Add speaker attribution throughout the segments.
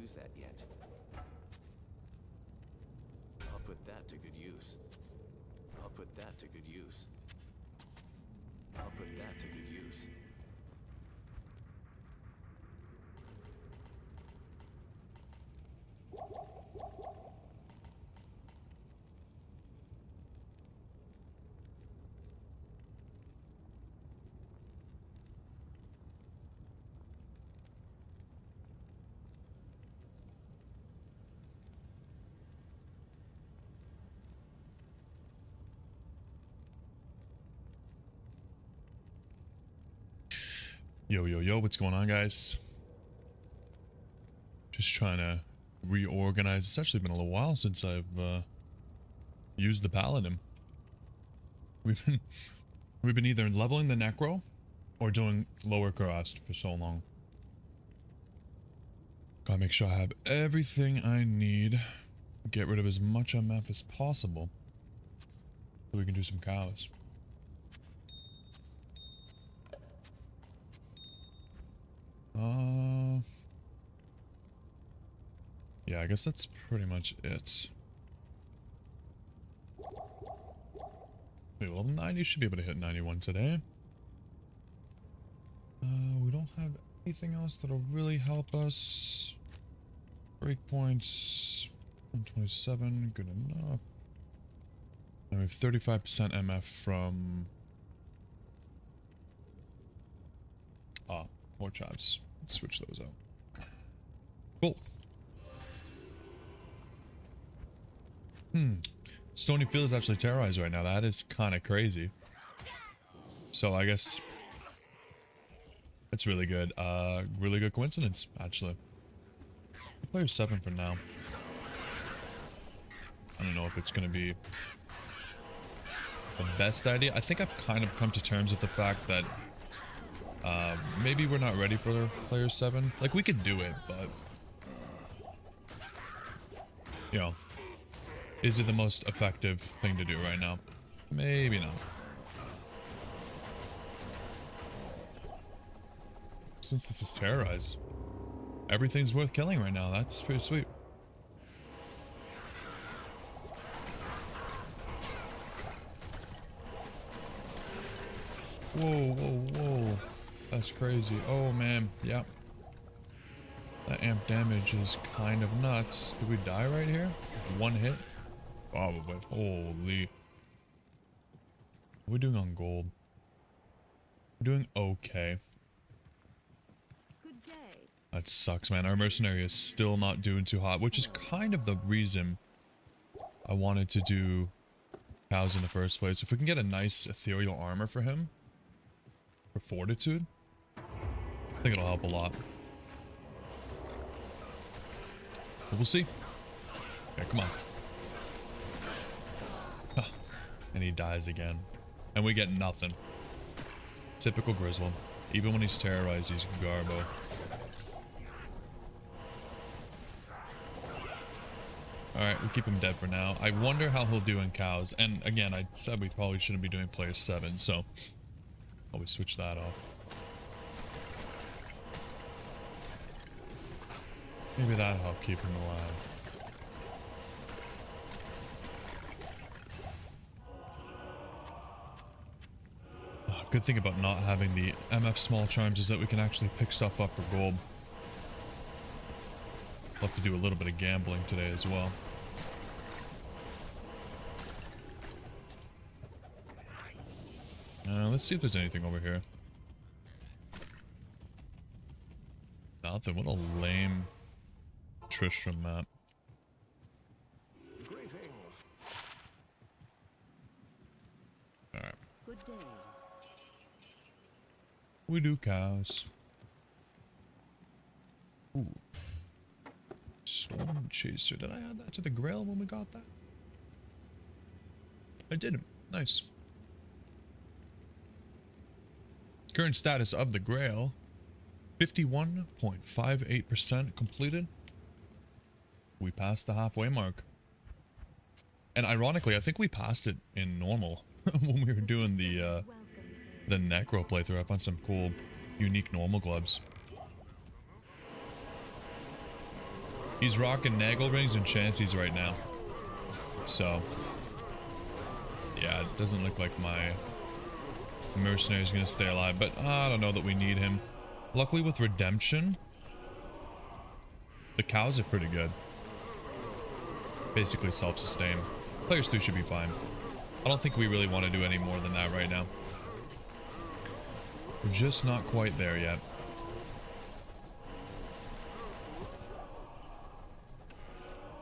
Speaker 1: use that yet. I'll put that to good use. I'll put that to good use. I'll put that to good use.
Speaker 2: Yo, yo, yo, what's going on, guys? Just trying to reorganize. It's actually been a little while since I've used the Paladin. We've been either leveling the Necro or doing lower cost for so long. Gotta make sure I have everything I need. Get rid of as much MF as possible so we can do some cows. Yeah, I guess that's pretty much it. Wait, level 90 should be able to hit 91 today. We don't have anything else that'll really help us. Breakpoints, 127, good enough. And we have 35% MF from more chops. Let's switch those out. Cool. Stony Field is actually terrorized right now. That is kind of crazy. So I guess it's really good. Really good coincidence, actually. Player 7 for now. I don't know if it's going to be the best idea. I think I've kind of come to terms with the fact that maybe we're not ready for player 7. Like, we could do it, but you know, is it the most effective thing to do right now? Maybe not. Since this is terrorized, everything's worth killing right now. That's pretty sweet. Whoa, whoa, whoa. That's crazy. Oh, man. Yep. That amp damage is kind of nuts. Did we die right here? One hit? Probably. Holy. What are we doing on gold? We're doing okay.
Speaker 3: Good day.
Speaker 2: That sucks, man. Our mercenary is still not doing too hot, which is kind of the reason I wanted to do cows in the first place. If we can get a nice ethereal armor for him, for fortitude, I think it'll help a lot. But we'll see. Yeah, come on. And he dies again. And we get nothing. Typical Griswold. Even when he's terrorized, he's garbo. Alright, we'll keep him dead for now. I wonder how he'll do in cows. And again, I said we probably shouldn't be doing player 7, so always switch that off. Maybe that'll help keep him alive. Good thing about not having the MF small charms is that we can actually pick stuff up for gold. We'll have to do a little bit of gambling today as well. Let's see if there's anything over here. Nothing. What a lame Tristram map.
Speaker 1: Greetings.
Speaker 2: Alright.
Speaker 3: Good day.
Speaker 2: We do cows. Ooh. Storm Chaser. Did I add that to the Grail when we got that? I didn't. Nice. Current status of the Grail. 51.58% completed. We passed the halfway mark. And ironically, I think we passed it in normal when we were doing the Necro playthrough. I found some cool, unique normal gloves. He's rocking Nagel rings and chances right now. So, yeah, it doesn't look like my mercenary is going to stay alive, but I don't know that we need him. Luckily with Redemption, the cows are pretty good. Basically self-sustain. Players 2 should be fine. I don't think we really want to do any more than that right now. We're just not quite there yet.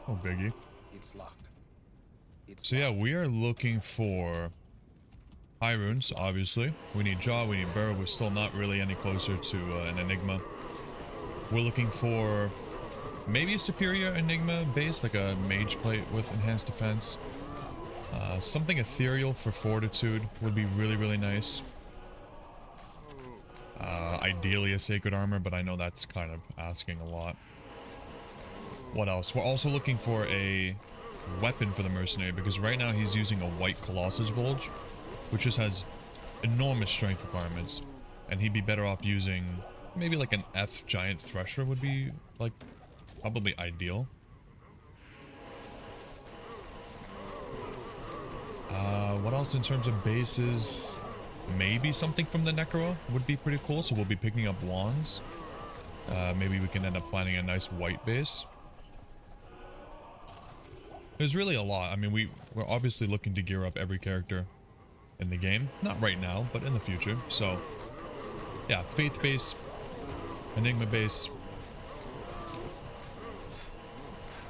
Speaker 2: Oh, biggie.
Speaker 4: It's locked.
Speaker 2: So yeah, we are looking for high runes, obviously. We need Jaw, we need Burr. We're still not really any closer to an Enigma. We're looking for maybe a superior Enigma base, like a Mage Plate with enhanced defense. Something ethereal for Fortitude would be really, really nice. Ideally a Sacred Armor, but I know that's kind of asking a lot. What else? We're also looking for a weapon for the Mercenary, because right now he's using a white Colossus Vulge, which just has enormous strength requirements, and he'd be better off using maybe like an F Giant Thresher would be like probably ideal. What else in terms of bases? Maybe something from the Necro would be pretty cool, so we'll be picking up wands. Maybe we can end up finding a nice white base. There's really a lot. I mean, we're obviously looking to gear up every character in the game. Not right now, but in the future. So, yeah, Faith base, Enigma base,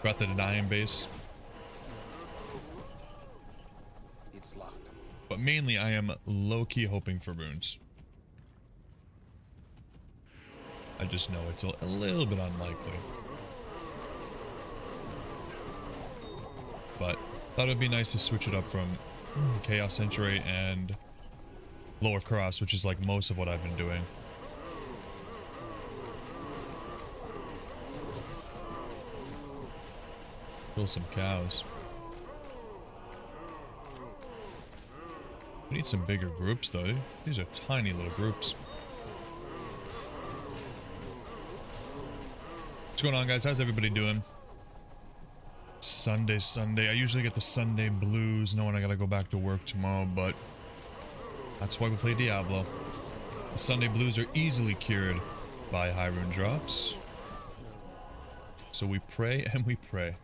Speaker 2: Breath of the Dying base.
Speaker 4: It's locked.
Speaker 2: But mainly, I am low-key hoping for runes. I just know it's a little bit unlikely. But thought it would be nice to switch it up from Chaos Century and Lower Cross, which is like most of what I've been doing. Kill some cows. We need some bigger groups though. These are tiny little groups. What's going on, guys? How's everybody doing? Sunday. I usually get the Sunday blues knowing I gotta go back to work tomorrow, but that's why we play Diablo. The Sunday blues are easily cured by high rune drops. So we pray and we pray.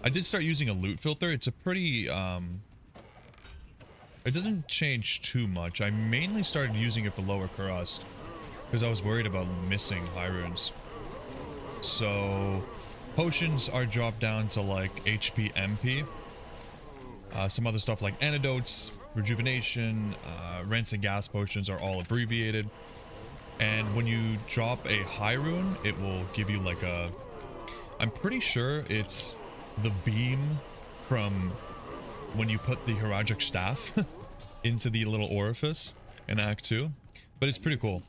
Speaker 2: I did start using a loot filter. It's a pretty, it doesn't change too much. I mainly started using it for Lower Crust because I was worried about missing high runes. So potions are dropped down to like HP, MP. Some other stuff like antidotes, rejuvenation, rinse and gas potions are all abbreviated. And when you drop a high rune, it will give you like a... I'm pretty sure it's the beam from when you put the Heragic Staff into the little orifice in Act 2. But it's pretty cool.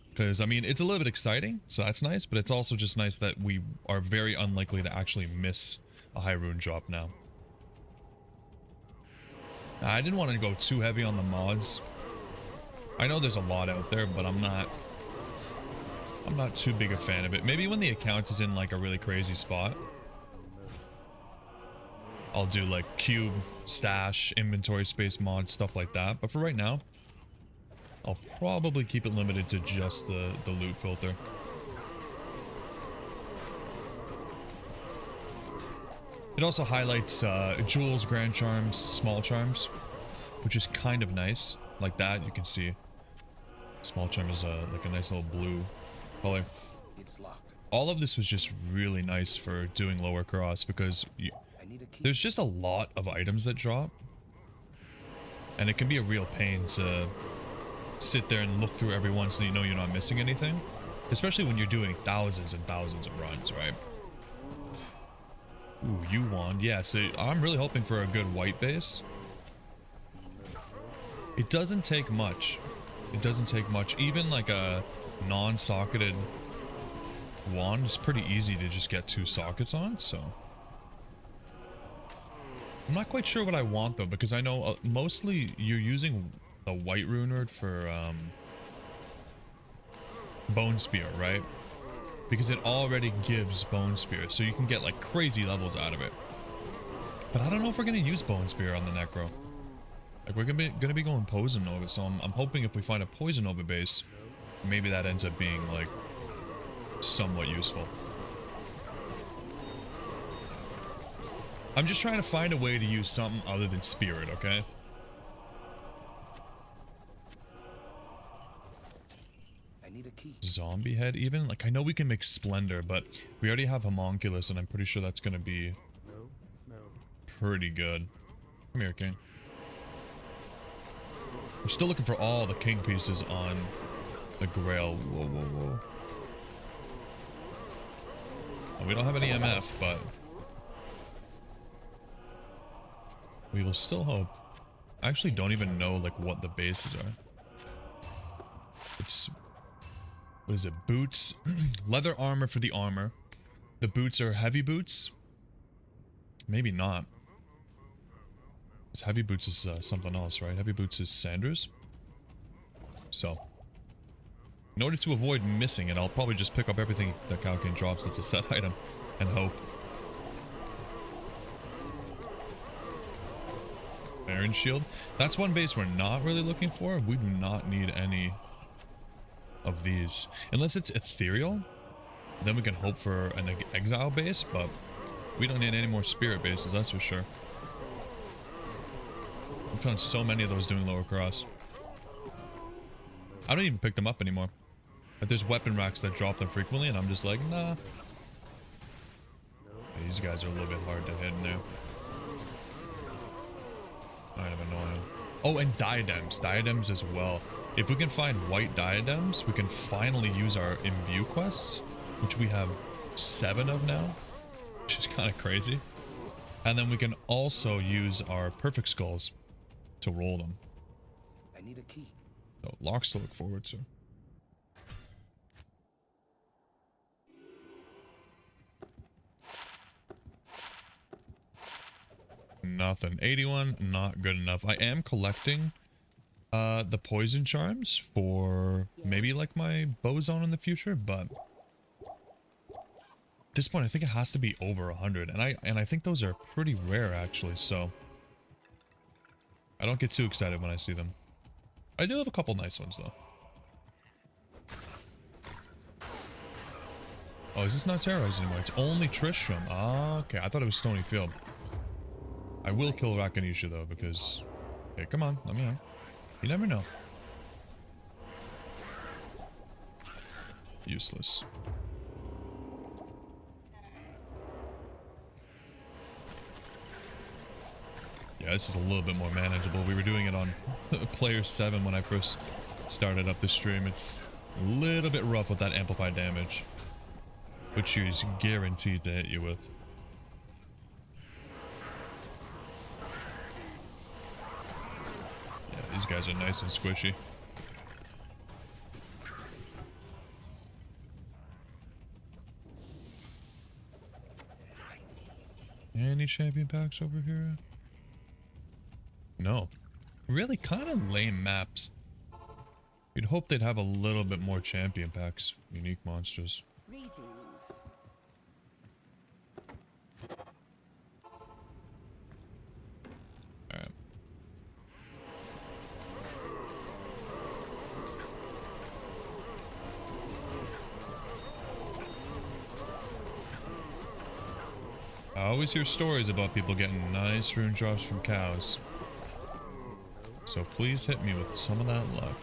Speaker 2: Because, I mean, it's a little bit exciting, so that's nice, but it's also just nice that we are very unlikely to actually miss a high rune drop now. I didn't want to go too heavy on the mods. I know there's a lot out there, but I'm not too big a fan of it. Maybe when the account is in like a really crazy spot, I'll do like cube, stash, inventory space mod, stuff like that. But for right now, I'll probably keep it limited to just the loot filter. It also highlights jewels, grand charms, small charms, which is kind of nice. Like that, you can see small charm is like a nice little blue color.
Speaker 4: It's locked.
Speaker 2: All of this was just really nice for doing Lower Cross because there's just a lot of items that drop, and it can be a real pain to sit there and look through every one so you know you're not missing anything, especially when you're doing thousands and thousands of runs, right? Ooh, you wand. Yeah, so I'm really hoping for a good white base. It doesn't take much. It doesn't take much. Even like a non-socketed wand is pretty easy to just get 2 sockets on, so. I'm not quite sure what I want though, because I know mostly you're using the white rune word for Bone Spear, right? because it already gives Bone Spear, so you can get like crazy levels out of it. But I don't know if we're gonna use Bone Spear on the Necro. Like we're gonna be going Poison Nova, so I'm hoping if we find a Poison Nova base, maybe that ends up being like somewhat useful. I'm just trying to find a way to use something other than Spirit, okay?
Speaker 4: I need a key.
Speaker 2: Zombie head even? Like I know we can make Splendor, but we already have Homunculus and I'm pretty sure that's gonna be pretty good. Come here, King. We're still looking for all the king pieces on the Grail. Whoa, whoa, whoa. Well, we don't have any MF, but we will still hope. I actually don't even know like what the bases are. It's, what is it? Boots, leather armor for the armor. The boots are heavy boots. Maybe not. Heavy boots is something else, right? Heavy boots is Sanders. So, in order to avoid missing it, I'll probably just pick up everything that Kalkin drops that's a set item and hope. Iron Shield. That's one base we're not really looking for. We do not need any of these. Unless it's ethereal, then we can hope for an exile base, but we don't need any more spirit bases, that's for sure. I found so many of those doing lower cross. I don't even pick them up anymore. Like there's weapon racks that drop them frequently and I'm just like, nah. These guys are a little bit hard to hit now. Kind of annoying. Oh, and diadems. Diadems as well. If we can find white diadems, we can finally use our imbue quests, which we have 7 of now, which is kind of crazy. And then we can also use our perfect skulls to roll them.
Speaker 4: I need a key.
Speaker 2: So locks to look forward to. Nothing. 81, not good enough. I am collecting the poison charms for maybe like my bow zone in the future, but at this point I think it has to be over 100, and I think those are pretty rare actually, so I don't get too excited when I see them. I do have a couple nice ones though. Oh, is this not Terrorized anymore? It's only Tristram. Ah, okay. I thought it was Stony Field. I will kill Rakanisha though, because... Okay, come on, let me know. You never know. Useless. Yeah, this is a little bit more manageable. We were doing it on player 7 when I first started up the stream. It's a little bit rough with that amplified damage, which she's guaranteed to hit you with. Yeah, these guys are nice and squishy. Any champion packs over here? No. Really kind of lame maps. You'd hope they'd have a little bit more champion packs. Unique monsters.
Speaker 3: Greetings.
Speaker 2: Alright. I always hear stories about people getting nice rune drops from cows. So please hit me with some of that luck.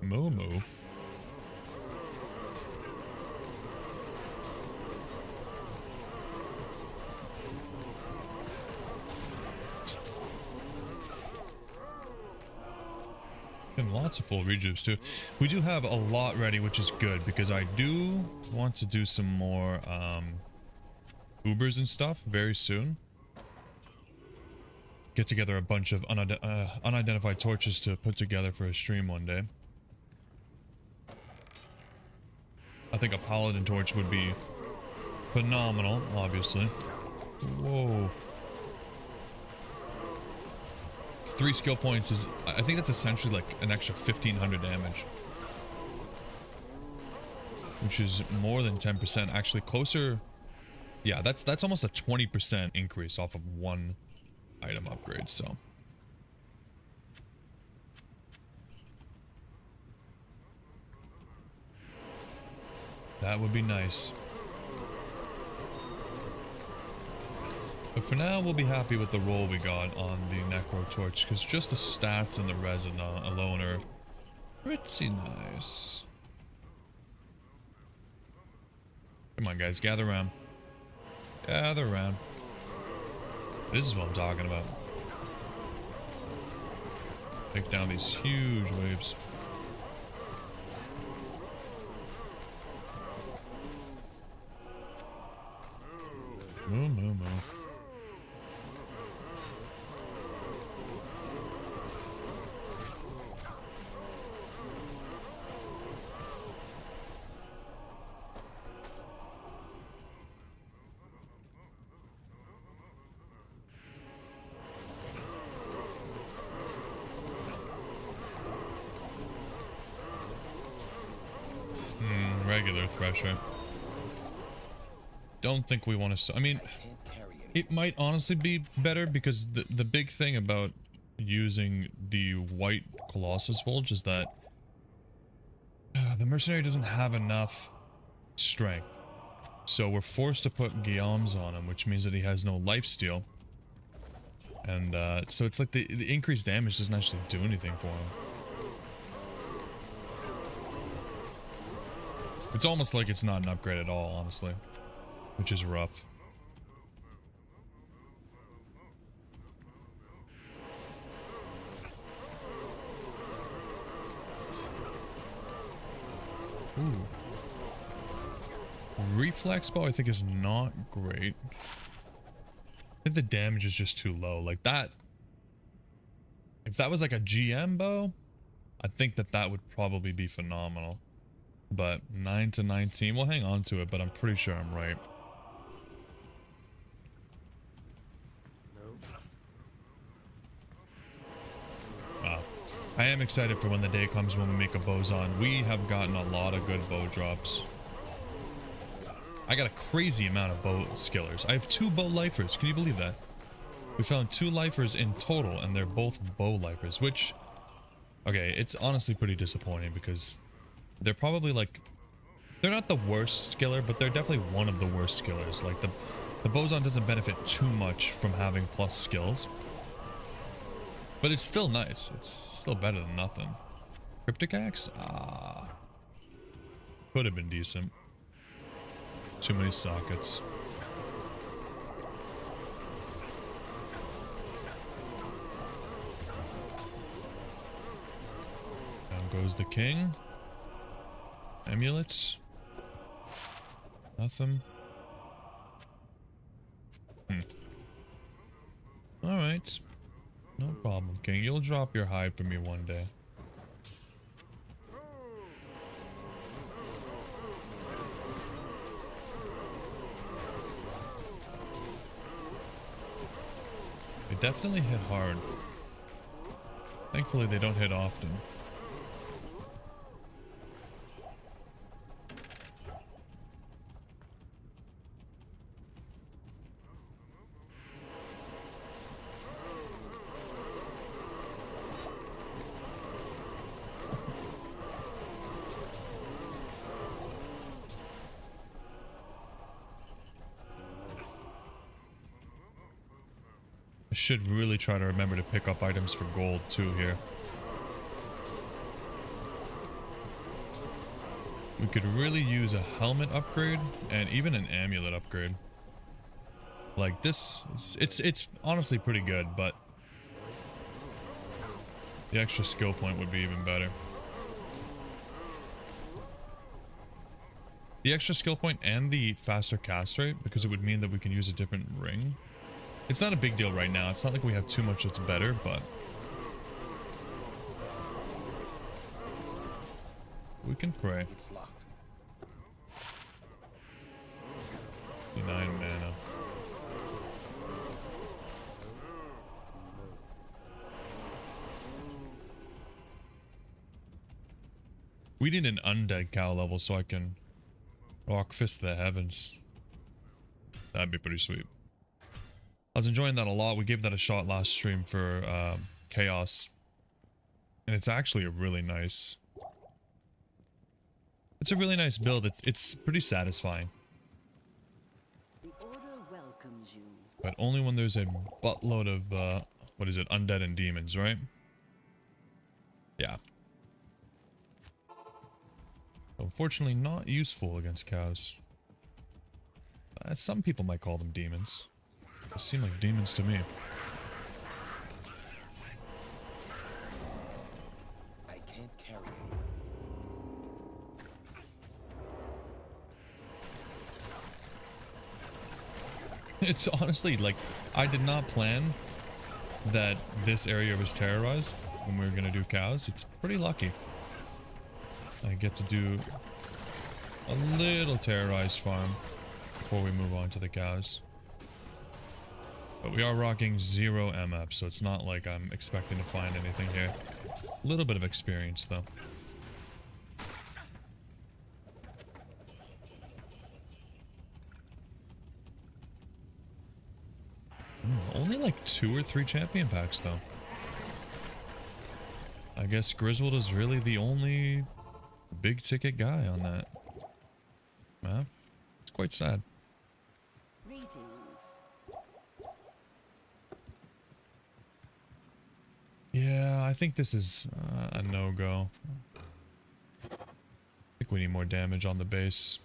Speaker 2: Momo. And lots of full rejuves too. We do have a lot ready, which is good because I do want to do some more Ubers and stuff very soon. get together a bunch of unidentified torches to put together for a stream one day. I think a Paladin torch would be phenomenal, obviously. Whoa. 3 skill points is, I think that's essentially like an extra 1500 damage. Which is more than 10%, actually closer. Yeah, that's almost a 20% increase off of one item upgrade, so. That would be nice. But for now, we'll be happy with the roll we got on the Necro Torch, because just the stats and the resin alone are pretty nice. Come on, guys, gather around. Gather around. This is what I'm talking about. Take down these huge waves. Moo, moo, moo. Regular thresher. Don't think we want to. I mean, it might honestly be better because the big thing about using the white Colossus Bulge is that the mercenary doesn't have enough strength, so we're forced to put Guillaume's on him, which means that he has no lifesteal, and so it's like the increased damage doesn't actually do anything for him. It's almost like it's not an upgrade at all, honestly. Which is rough. Ooh. Reflex bow I think is not great. I think the damage is just too low. Like that... If that was like a GM bow, I think that would probably be phenomenal. But 9 to 19, we'll hang on to it, but I'm pretty sure I'm right. Wow. I am excited for when the day comes when we make a boson. We have gotten a lot of good bow drops. I got a crazy amount of bow skillers. I have 2 bow lifers. Can you believe that? We found 2 lifers in total, and they're both bow lifers, which... Okay, it's honestly pretty disappointing because... They're probably like, they're not the worst skiller, but they're definitely one of the worst skillers. Like the boson doesn't benefit too much from having plus skills, but it's still nice. It's still better than nothing. Cryptic Axe? Ah, could have been decent. Too many sockets. Down goes the king. Amulets? Nothing. Alright. No problem, King. You'll drop your hide for me one day. They definitely hit hard. Thankfully, they don't hit often. I should really try to remember to pick up items for gold too here. We could really use a helmet upgrade and even an amulet upgrade. Like this, it's honestly pretty good, but the extra skill point would be even better. The extra skill point and the faster cast rate, because it would mean that we can use a different ring. It's not a big deal right now. It's not like we have too much that's better, but we can pray.
Speaker 4: It's locked.
Speaker 2: 9 mana. We need an undead cow level so I can rock fist the heavens. That'd be pretty sweet. I was enjoying that a lot. We gave that a shot last stream for Chaos. And it's actually a really nice... It's a really nice build. It's pretty satisfying.
Speaker 5: The order welcomes you.
Speaker 2: But only when there's a buttload of, what is it? Undead and demons, right? Yeah. Unfortunately, not useful against cows. Some people might call them demons. They seem like demons to me.
Speaker 4: I can't carry anyone.
Speaker 2: It's honestly like, I did not plan that this area was terrorized when we were gonna do cows. It's pretty lucky. I get to do a little terrorized farm before we move on to the cows. But we are rocking 0 MF, so it's not like I'm expecting to find anything here. A little bit of experience though. Only like 2 or 3 champion packs though. I guess Griswold is really the only big ticket guy on that map. It's quite sad.
Speaker 5: Greetings.
Speaker 2: Yeah, I think this is a no-go. I think we need more damage on the base.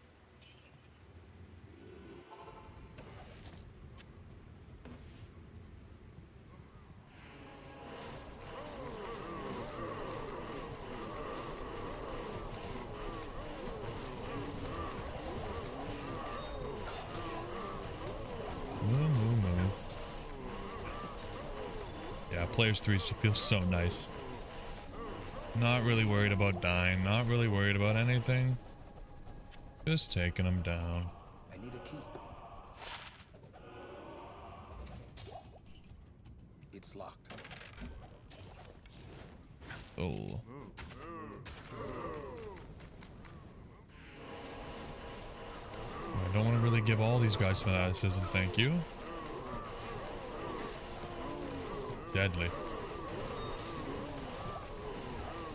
Speaker 2: Yeah, players 3 feels so nice. Not really worried about dying, not really worried about anything. Just taking them down.
Speaker 4: I need a key. It's locked.
Speaker 2: Oh. I don't want to really give all these guys fanaticism, thank you. Deadly.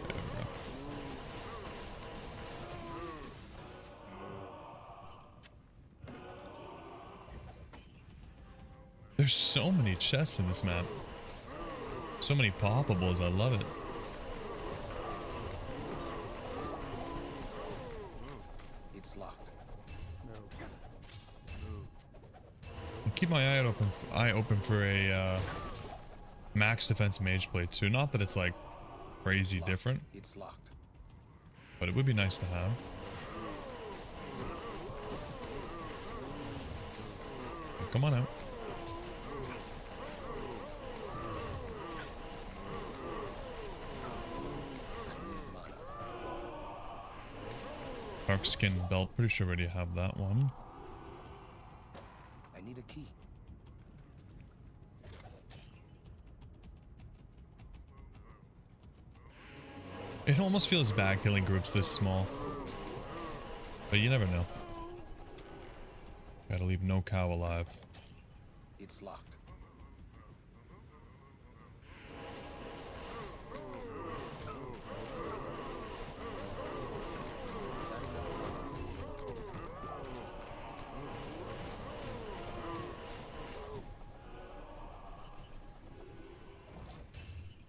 Speaker 2: There we go. There's so many chests in this map. So many poppables, I love it.
Speaker 4: It's locked.
Speaker 2: Keep my eye open for a max defense mage blade too. Not that it's like crazy different,
Speaker 4: It's locked.
Speaker 2: but it would be nice to have. Come on out. Dark skin belt, pretty sure we already have that one.
Speaker 4: I need a key.
Speaker 2: It almost feels bad killing groups this small. But you never know. Gotta leave no cow alive.
Speaker 4: It's locked.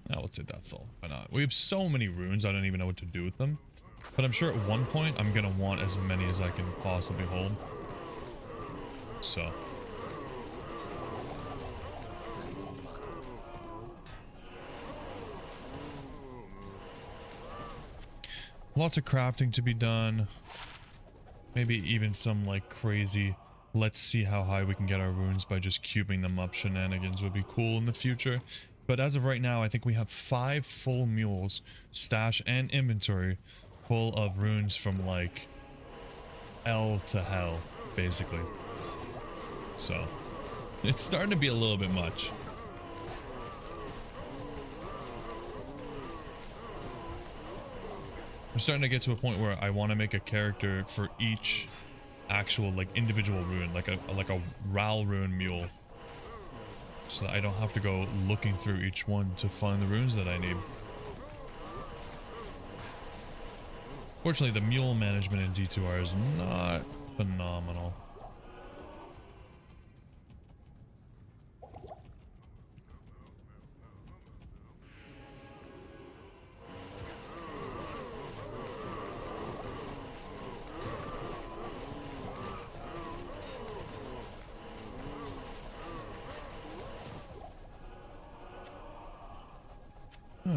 Speaker 2: Now let's hit that full. Why not? We have so many runes, I don't even know what to do with them. But I'm sure at one point I'm gonna want as many as I can possibly hold. So. Lots of crafting to be done. Maybe even some like crazy Let's see how high we can get our runes by just cubing them up. Shenanigans would be cool in the future. But as of right now, I think we have 5 full mules, stash and inventory, full of runes from like L to hell, basically. So, it's starting to be a little bit much. I'm starting to get to a point where I want to make a character for each actual like individual rune, like a Ral rune mule, so that I don't have to go looking through each one to find the runes that I need. Fortunately, the mule management in D2R is not phenomenal.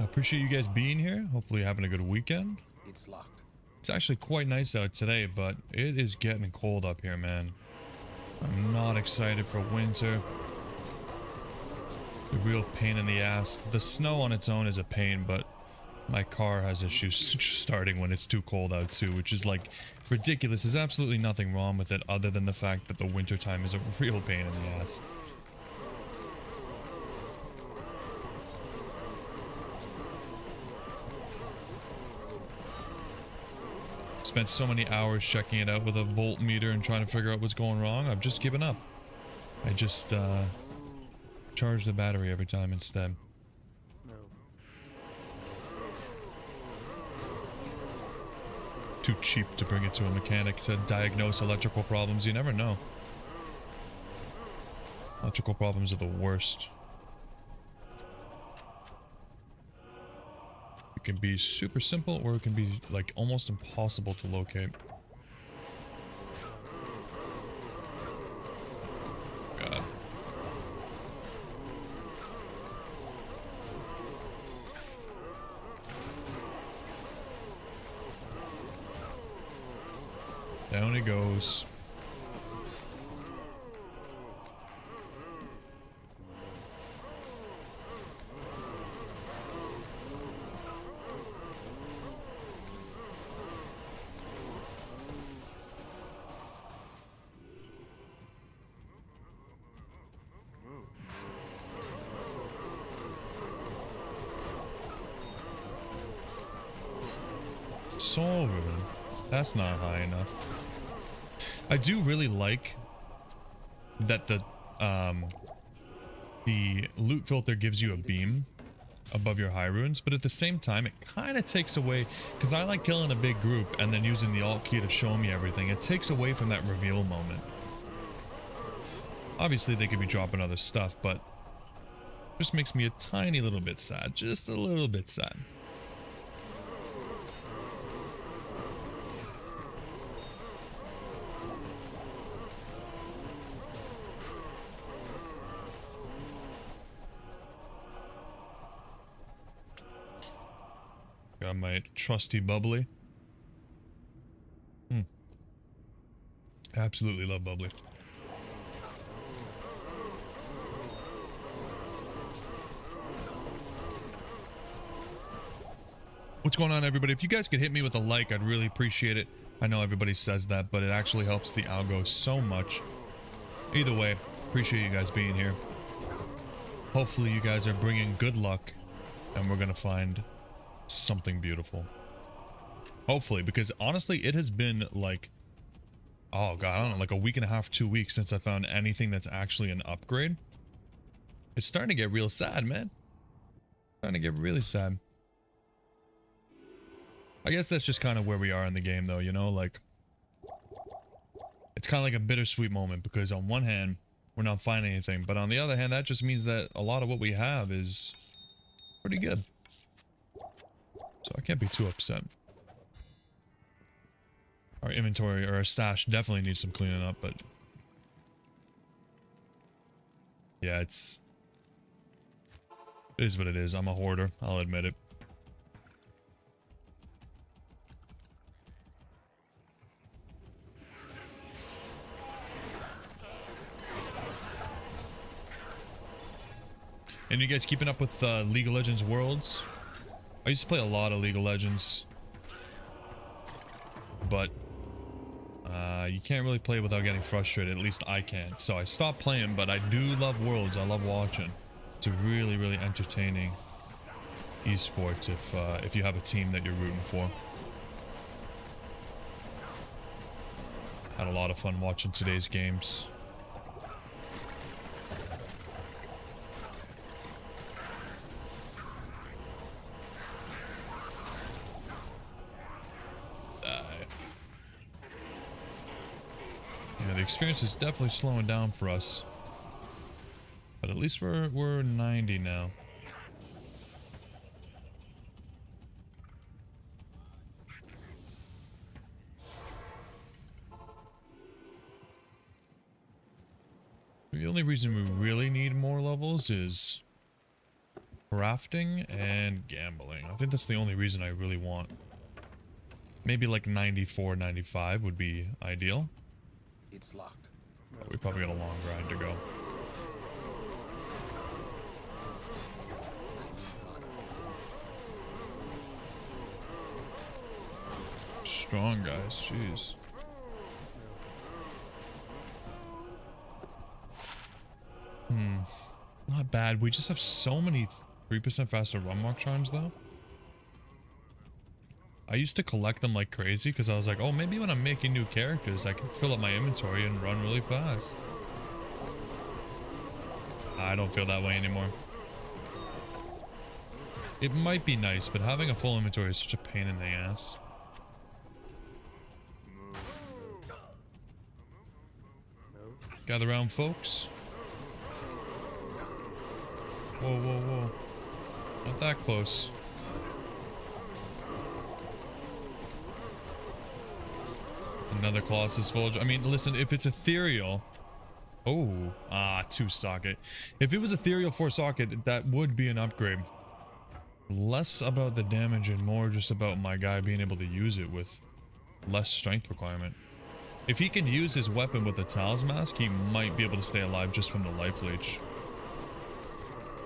Speaker 2: Appreciate you guys being here. Hopefully you're having a good weekend.
Speaker 4: It's locked.
Speaker 2: It's actually quite nice out today, but it is getting cold up here, man. I'm not excited for winter. The real pain in the ass. The snow on its own is a pain, but my car has issues starting when it's too cold out too, which is like ridiculous. There's absolutely nothing wrong with it other than the fact that the winter time is a real pain in the ass. Spent so many hours checking it out with a voltmeter and trying to figure out what's going wrong. I've just given up. I just charge the battery every time instead. Too cheap to bring it to a mechanic to diagnose electrical problems. You never know. Electrical problems are the worst. It can be super simple, or it can be like almost impossible to locate. God. Down he goes. Soul Rune. That's not high enough. I do really like that the loot filter gives you a beam above your high runes, but at the same time it kind of takes away, because I like killing a big group and then using the alt key to show me everything. It takes away from that reveal moment. Obviously they could be dropping other stuff, but just makes me a tiny little bit sad. Just a little bit sad. Got my trusty bubbly. Absolutely love bubbly. What's going on, everybody? If you guys could hit me with a like, I'd really appreciate it. I know everybody says that, but it actually helps the algo so much. Either way, appreciate you guys being here. Hopefully you guys are bringing good luck and we're gonna find something beautiful. Hopefully, because honestly it has been like, oh god, I don't know, like a week and a half, 2 weeks since I found anything that's actually an upgrade. It's starting to get real sad, man. Starting to get really sad. I guess that's just kind of where we are in the game though, you know, like it's kind of like a bittersweet moment, because on one hand we're not finding anything, but on the other hand that just means that a lot of what we have is pretty good. So I can't be too upset. Our inventory or our stash definitely needs some cleaning up, but yeah, it is what it is. I'm a hoarder, I'll admit it. And you guys keeping up with League of Legends Worlds? I used to play a lot of League of Legends. But you can't really play without getting frustrated. At least I can't. So I stopped playing, but I do love Worlds. I love watching. It's a really, really entertaining esport if you have a team that you're rooting for. Had a lot of fun watching today's games. Yeah, the experience is definitely slowing down for us. But at least we're 90 now. The only reason we really need more levels is crafting and gambling. I think that's the only reason I really want. Maybe like 94, 95 would be ideal.
Speaker 4: It's locked.
Speaker 2: But we probably got a long grind to go. Strong guys, jeez. Not bad. We just have so many 3% faster run mark charms though. I used to collect them like crazy because I was like, oh, maybe when I'm making new characters, I can fill up my inventory and run really fast. I don't feel that way anymore. It might be nice, but having a full inventory is such a pain in the ass. Gather round, folks. Whoa, whoa, whoa. Not that close. Another Colossus Vulture. I mean, listen, if it's ethereal... Oh, 2 socket. If it was ethereal 4 socket, that would be an upgrade. Less about the damage and more just about my guy being able to use it with less strength requirement. If he can use his weapon with a Tal's Mask, he might be able to stay alive just from the life leech.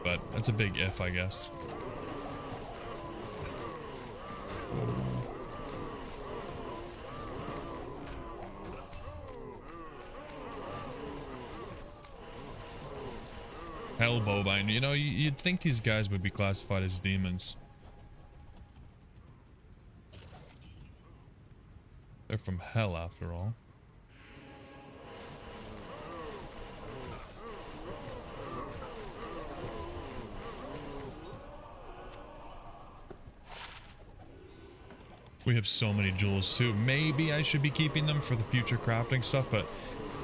Speaker 2: But that's a big if, I guess. Hellbowbine. You know, you'd think these guys would be classified as demons. They're from hell, after all. We have so many jewels too. Maybe I should be keeping them for the future crafting stuff, but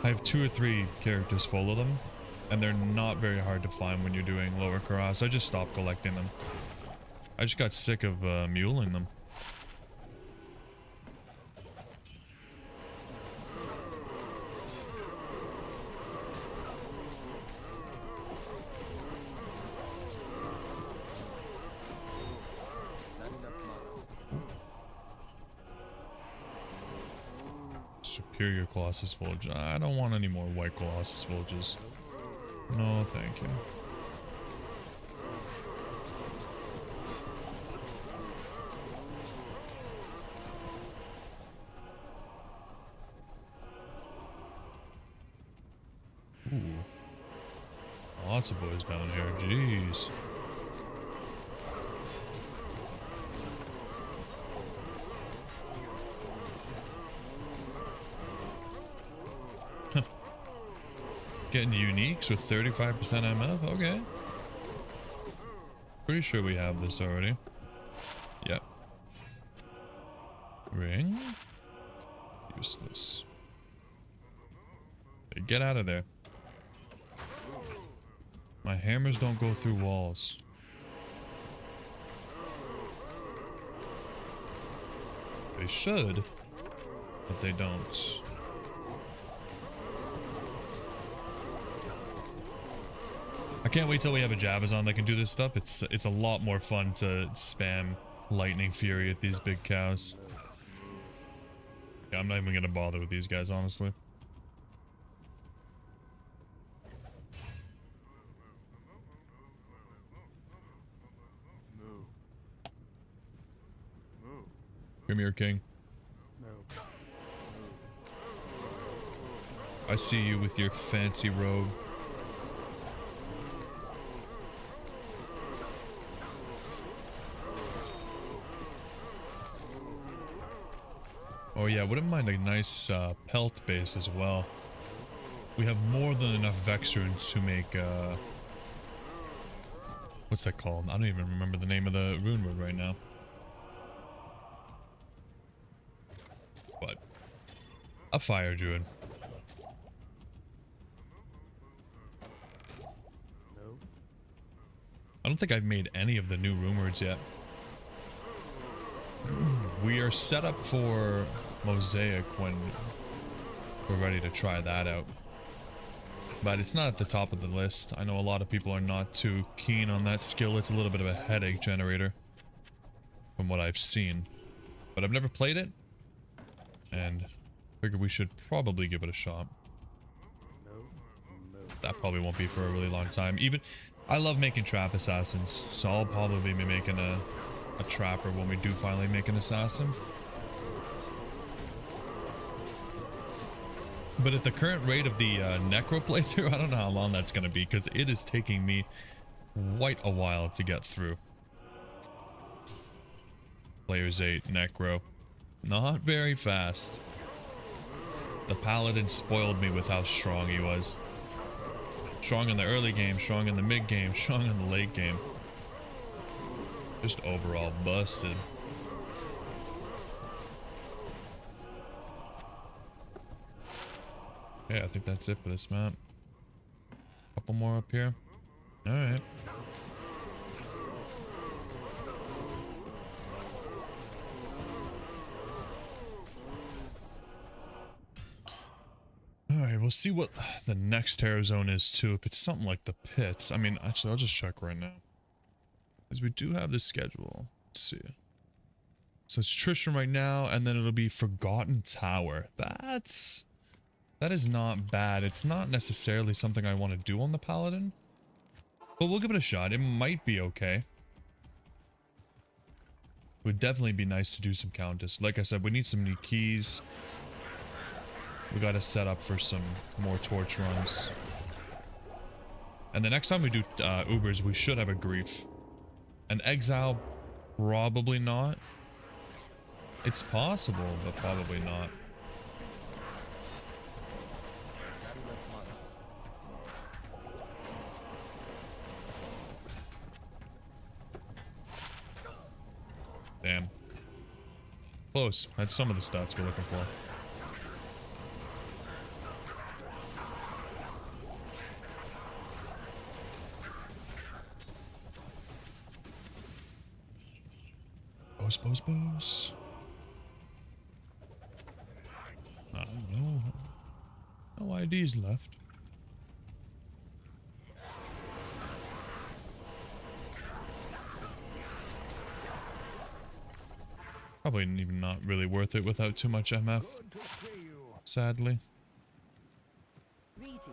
Speaker 2: I have 2 or 3 characters full of them, and they're not very hard to find when you're doing lower Karas. I just stopped collecting them. I just got sick of muling them. Superior Colossus Vulture. I don't want any more white Colossus Vultures. No, thank you. Ooh. Lots of boys down here. Jeez. Getting uniques with 35% MF? Okay. Pretty sure we have this already. Yep. Ring? Useless. Hey, get out of there. My hammers don't go through walls. They should, but they don't. I can't wait till we have a Jabazon that can do this stuff. It's a lot more fun to spam Lightning Fury at these big cows. Yeah, I'm not even gonna bother with these guys, honestly. Premier King. I see you with your fancy robe. Oh yeah, wouldn't mind a nice pelt base as well. We have more than enough Vex runes to make what's that called? I don't even remember the name of the rune word right now. But a fire druid. I don't think I've made any of the new rune words yet. We are set up for Mosaic when we're ready to try that out. But it's not at the top of the list. I know a lot of people are not too keen on that skill. It's a little bit of a headache generator from what I've seen. But I've never played it. And figured we should probably give it a shot. That probably won't be for a really long time. Even, I love making trap assassins. So I'll probably be making a trapper when we do finally make an assassin. But at the current rate of the Necro playthrough, I don't know how long that's going to be, because it is taking me quite a while to get through. Players 8, Necro. Not very fast. The Paladin spoiled me with how strong he was. Strong in the early game, strong in the mid game, strong in the late game. Just overall busted. Yeah, I think that's it for this map. Couple more up here. Alright. Alright, we'll see what the next terror zone is too. If it's something like the pits. I mean, actually, I'll just check right now. Because we do have the schedule. Let's see. So it's Tristram right now, and then it'll be Forgotten Tower. That is not bad. It's not necessarily something I want to do on the Paladin. But we'll give it a shot. It might be okay. It would definitely be nice to do some Countess. Like I said, we need some new keys. We gotta set up for some more torch runs. And the next time we do Ubers, we should have a Grief. An Exile, probably not. It's possible, but probably not. Damn. Close. Had some of the stats we're looking for. Bose. I don't know. No IDs left. Probably even not really worth it without too much MF. Sadly.
Speaker 5: Greetings.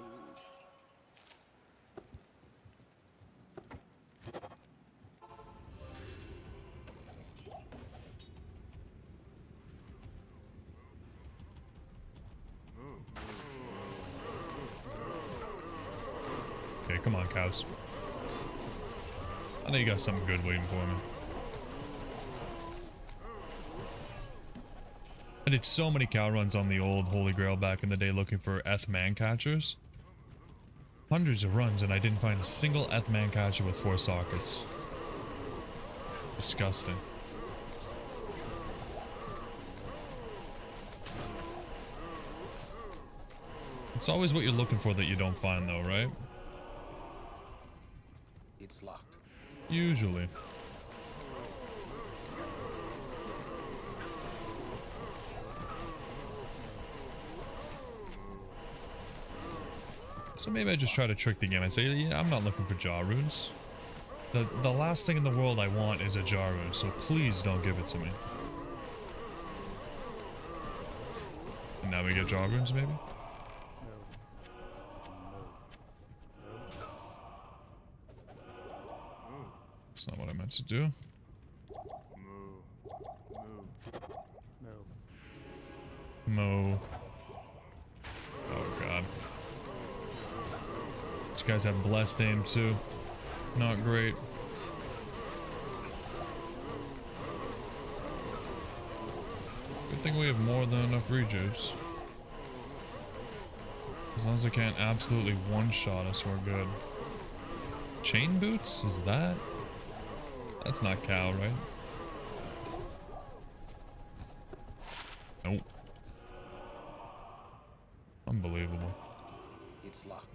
Speaker 2: Okay, come on, cows. I know you got something good waiting for me. I did so many cow runs on the old Holy Grail back in the day looking for man catchers. Hundreds of runs and I didn't find a single man catcher with 4 sockets. Disgusting. It's always what you're looking for that you don't find though, right?
Speaker 4: It's locked.
Speaker 2: Usually. So maybe I just try to trick the game and say, yeah, I'm not looking for jaw runes. The last thing in the world I want is a jaw rune, so please don't give it to me. And now we get jaw runes, maybe? That's not what I meant to do. Mo. Oh god. These guys have blessed aim too. Not great. Good thing we have more than enough rejuves. As long as they can't absolutely one-shot us, we're good. Chain boots? Is that? That's not cow, right? Nope. Unbelievable.
Speaker 4: It's locked.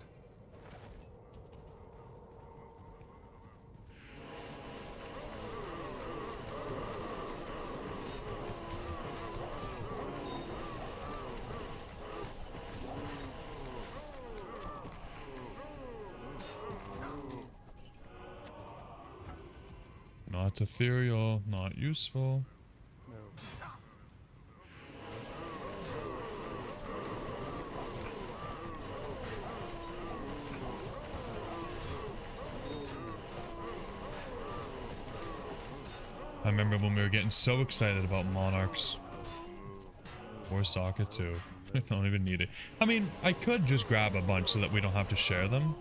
Speaker 2: Not ethereal, not useful. I remember when we were getting so excited about Monarchs. Or Socket too. I don't even need it. I mean, I could just grab a bunch so that we don't have to share them.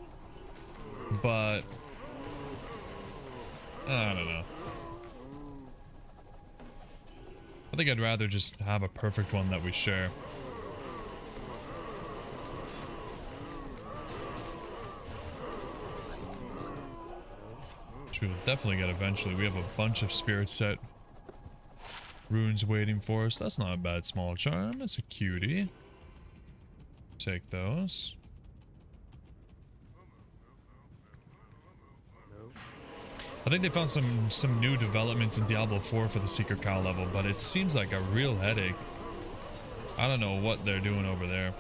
Speaker 2: But I don't know. I think I'd rather just have a perfect one that we share. Which we will definitely get eventually. We have a bunch of spirit set runes waiting for us. That's not a bad small charm. That's a cutie. Take those. I think they found some new developments in Diablo 4 for the Secret Cow level, but it seems like a real headache. I don't know what they're doing over there.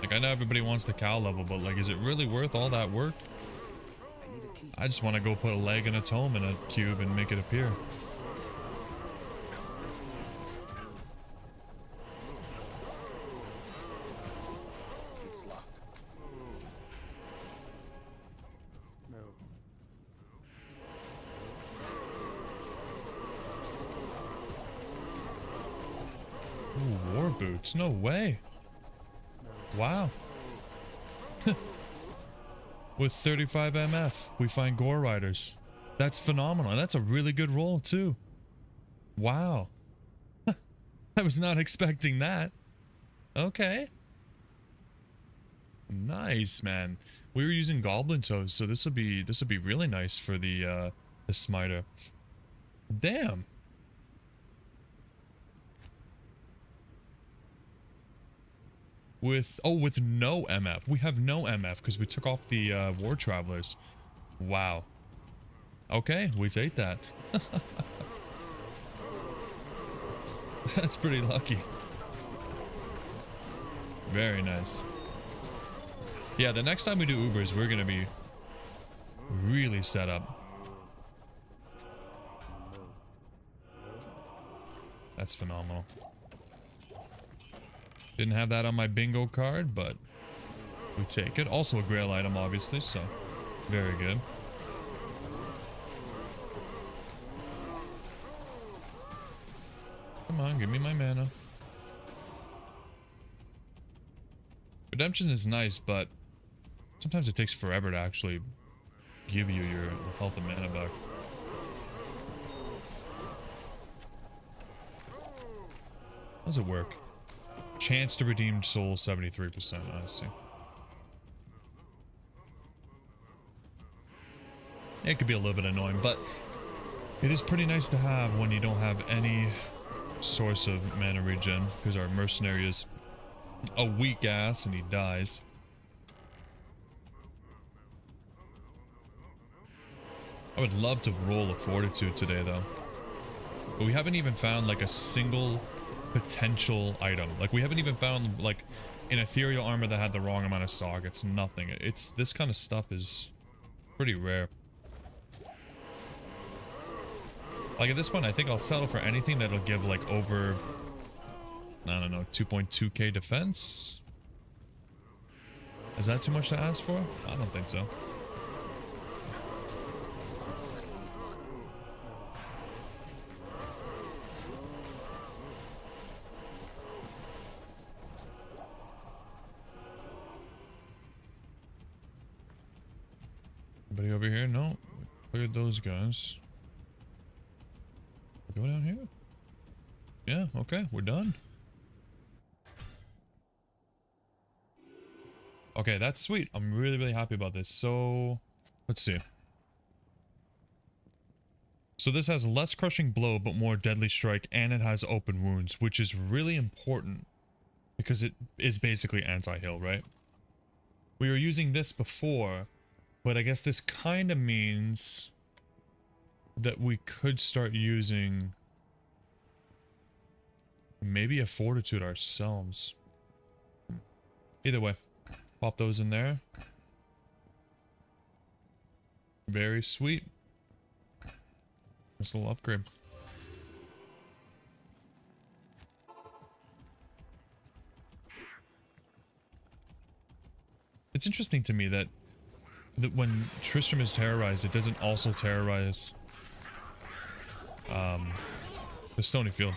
Speaker 2: Like, I know everybody wants the cow level, but like, is it really worth all that work? I just want to go put a leg and a tome in a cube and make it appear.
Speaker 4: It's locked.
Speaker 2: Ooh, war boots. No way. Wow. With 35 MF, we find Gore Riders. That's phenomenal. And that's a really good roll, too. Wow. I was not expecting that. Okay. Nice, man. We were using Goblin Toes, so this will be really nice for the Smiter. Damn. With no MF. We have no MF because we took off the War Travelers. Wow. Okay, we take that. That's pretty lucky. Very nice. Yeah, the next time we do Ubers, we're gonna be really set up. That's phenomenal. Didn't have that on my bingo card, but we take it. Also a Grail item, obviously, so very good. Come on, give me my mana. Redemption is nice, but sometimes it takes forever to actually give you your health and mana back. How does it work? Chance to redeem soul 73%, I see. It could be a little bit annoying, but it is pretty nice to have when you don't have any source of mana regen, because our mercenary is a weak ass and he dies. I would love to roll a fortitude today though, but we haven't even found like a single potential item. Like, we haven't even found like an ethereal armor that had the wrong amount of sockets. Nothing. It's this kind of stuff is pretty rare. Like, at this point I think I'll settle for anything that'll give like over, I don't know, 2.2k defense. Is that too much to ask for? I don't think so. over here? No. Cleared those guys. Go down here? Yeah, okay, we're done. Okay, that's sweet. I'm really, really happy about this. So, let's see. So this has less crushing blow, but more deadly strike, and it has open wounds, which is really important because it is basically anti-heal, right? We were using this before, but I guess this kind of means that we could start using maybe a fortitude ourselves. Either way, pop those in there. Very sweet. Nice little upgrade. It's interesting to me that when Tristram is terrorized, it doesn't also terrorize the Stony field.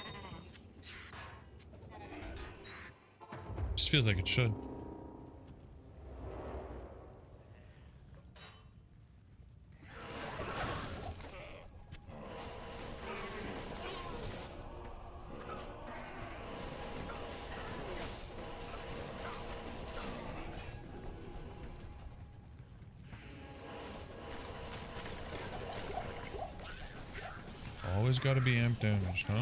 Speaker 2: Just feels like it should. Always gotta be amp damaged, huh?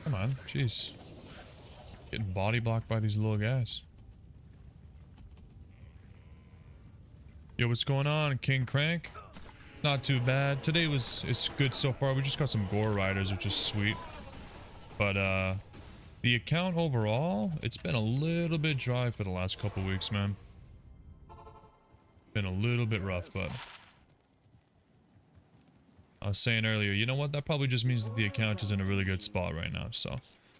Speaker 2: Come on, jeez. Getting body blocked by these little guys. Yo, what's going on, King Crank? Not too bad. Today it's good so far. We just got some gore riders, which is sweet. But the account overall, it's been a little bit dry for the last couple weeks, man. Been a little bit rough, but I was saying earlier, you know what? That probably just means that the account is in a really good spot right now, so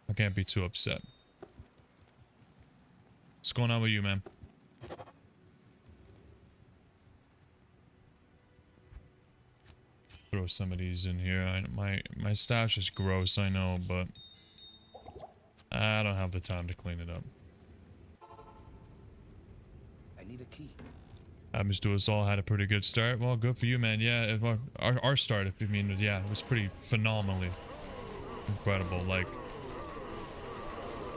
Speaker 2: I can't be too upset. What's going on with you, man? Throw some of these in here. My stash is gross, I know, but I don't have the time to clean it up.
Speaker 4: I need a key.
Speaker 2: Happens to us all. Had a pretty good start. Well, good for you, man. Yeah, our start, if you mean, yeah, it was pretty phenomenally incredible. Like,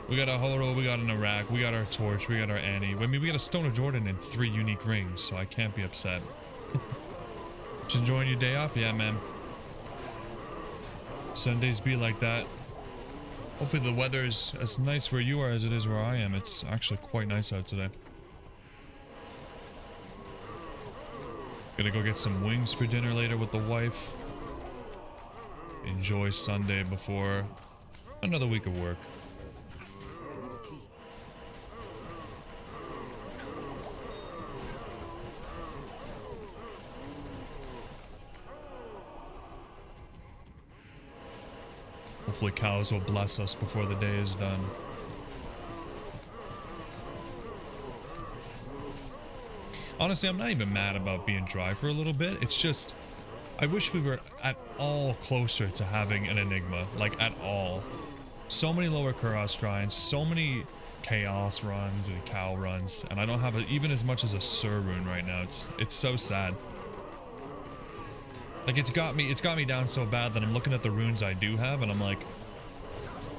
Speaker 2: we got a Horo, we got an Iraq, we got our Torch, we got our Annie. I mean, we got a Stone of Jordan and 3 unique rings, so I can't be upset. Just enjoying your day off? Yeah, man. Sundays be like that. Hopefully the weather is as nice where you are as it is where I am. It's actually quite nice out today. Gonna go get some wings for dinner later with the wife. Enjoy Sunday before another week of work. Hopefully cows will bless us before the day is done. Honestly, I'm not even mad about being dry for a little bit. It's just, I wish we were at all closer to having an Enigma. Like, at all. So many lower Kuros grinds, so many Chaos runs and Cow runs, and I don't have even as much as a Sur rune right now. It's so sad. Like, it's got me down so bad that I'm looking at the runes I do have, and I'm like,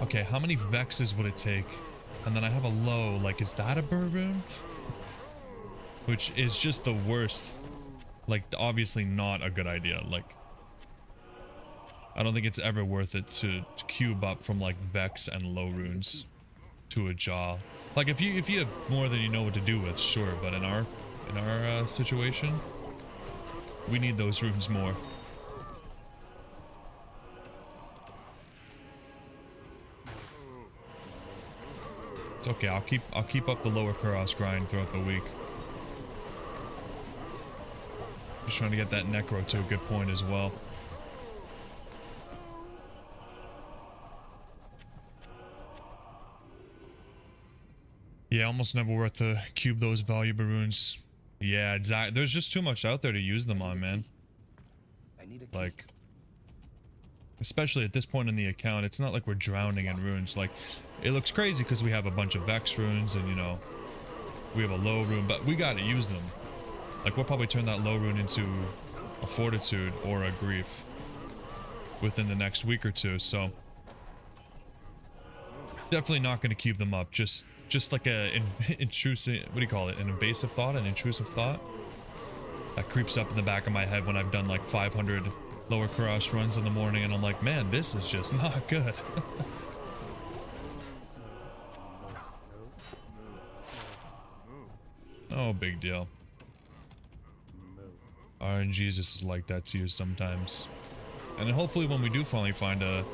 Speaker 2: okay, how many Vexes would it take? And then I have a low, like, is that a Burr rune? Which is just the worst. Like, obviously not a good idea. Like, I don't think it's ever worth it to cube up from, like, Vex and low runes to a jaw. Like, if you have more than you know what to do with, sure, but in our situation, we need those runes more. It's okay, I'll keep up the lower Kuros grind throughout the week. Just trying to get that Necro to a good point as well. Yeah, almost never worth to cube those valuable runes. Yeah, exactly. There's just too much out there to use them on, man.
Speaker 4: I need a key.
Speaker 2: Like, Especially at this point in the account, it's not like we're drowning in runes. Like, it looks crazy because we have a bunch of Vex runes and, you know, we have a low rune, but we gotta use them. Like, we'll probably turn that low rune into a Fortitude or a Grief within the next week or two, so definitely not going to keep them up. Just like a intrusive, what do you call it, an invasive thought, an intrusive thought that creeps up in the back of my head when I've done like 500 lower cross runs in the morning and I'm like, man, this is just not good. Oh, big deal. RNGs is like that to you sometimes. And then hopefully when we do finally find a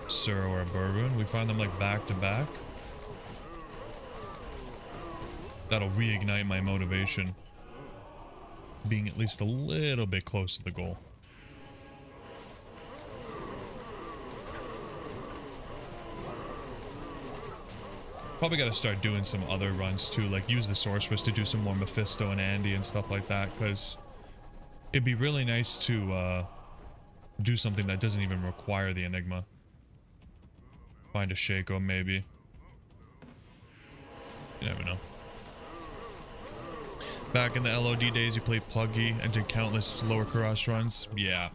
Speaker 2: Sir or a Bourbon, we find them like back to back. That'll reignite my motivation. Being at least a little bit close to the goal. Probably gotta start doing some other runs too, like use the Sorceress to do some more Mephisto and Andy and stuff like that, because it'd be really nice to do something that doesn't even require the Enigma. Find a Shaco, maybe. You never know. Back in the LOD days, you played Pluggy and did countless lower cross runs. Yeah.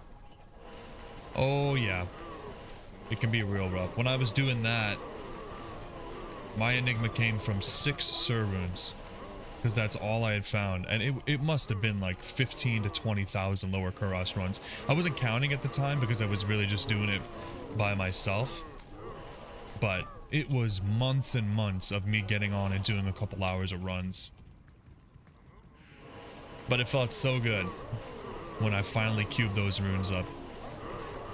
Speaker 2: Oh, yeah. It can be real rough. When I was doing that, my Enigma came from 6 Sir runes. Because that's all I had found, and it must have been like 15 to 20,000 lower Kuros runs. I wasn't counting at the time because I was really just doing it by myself, but it was months and months of me getting on and doing a couple hours of runs. But it felt so good when I finally cubed those runes up.